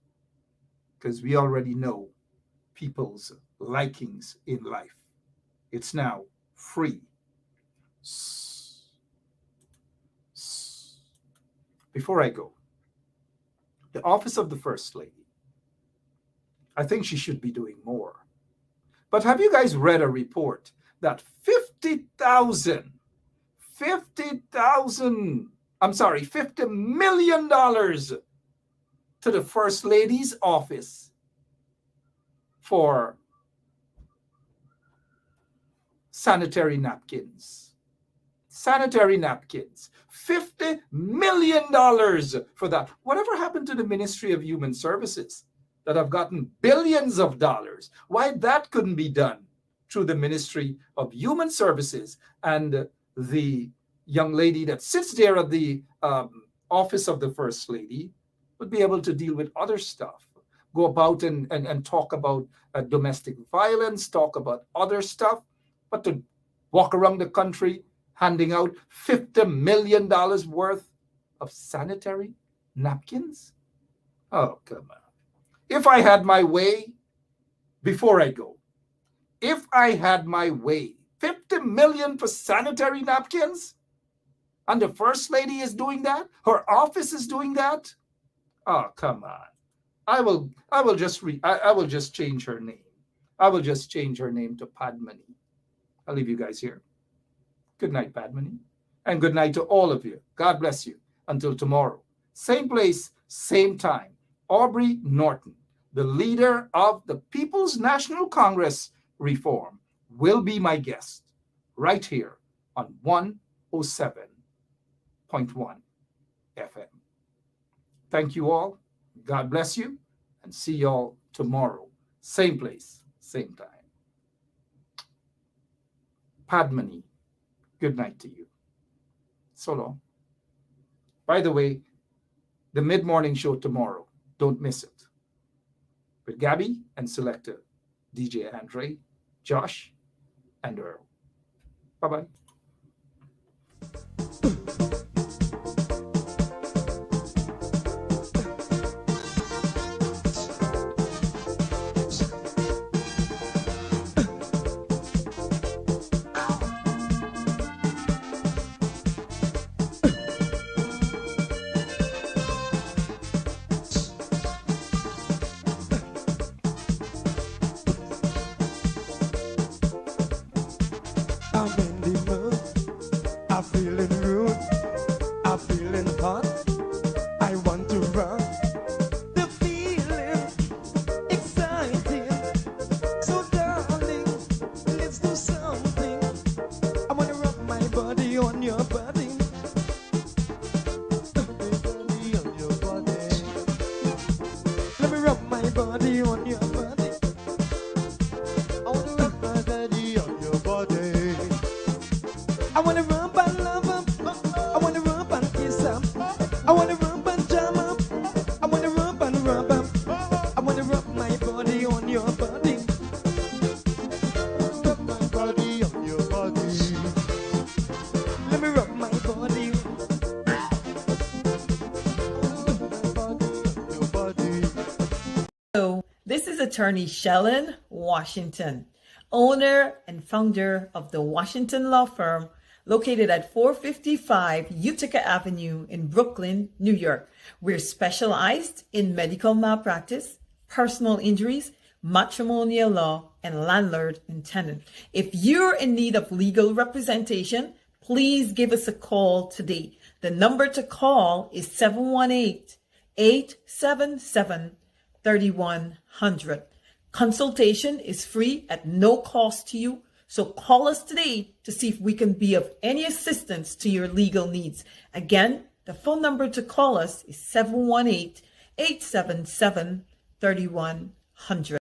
Speaker 4: Because we already know people's likings in life. It's now free. Before I go, the office of the First Lady, I think she should be doing more. But have you guys read a report that $50 million to the First Lady's office for sanitary napkins? Sanitary napkins. $50 million for that. Whatever happened to the Ministry of Human Services that have gotten billions of dollars? Why that couldn't be done through the Ministry of Human Services, and the young lady that sits there at the office of the First Lady would be able to deal with other stuff, go about and talk about domestic violence, talk about other stuff, but to walk around the country handing out $50 million worth of sanitary napkins? Oh, come on. If I had my way, before I go, if I had my way, $50 million for sanitary napkins? And the First Lady is doing that? Her office is doing that? Oh, come on. I will just change her name. I will just change her name to Padmani. I'll leave you guys here. Good night, Padmani. And good night to all of you. God bless you. Until tomorrow. Same place, same time. Aubrey Norton, the leader of the People's National Congress Reform, will be my guest right here on 107.1 FM. Thank you all. God bless you. And see you all tomorrow. Same place, same time. Padmani, good night to you. So long. By the way, the mid-morning show tomorrow, don't miss it. With Gabby and Selector, DJ Andre, Josh, and Earl. Bye-bye.
Speaker 10: I'm in the mood, I'm feeling good.
Speaker 1: wanna rub and jam up. I wanna rub and rub up. I wanna rub my body on your body. Rub my body on your body. Let me rub my body.
Speaker 3: So, this is attorney Shellen Washington, owner and founder of the Washington law firm located at 455 Utica Avenue in Brooklyn, New York. We're specialized in medical malpractice, personal injuries, matrimonial law, and landlord and tenant. If you're in need of legal representation, please give us a call today. The number to call is 718-877-3100. Consultation is free at no cost to you. So call us today to see if we can be of any assistance to your legal needs. Again, the phone number to call us is 718-877-3100.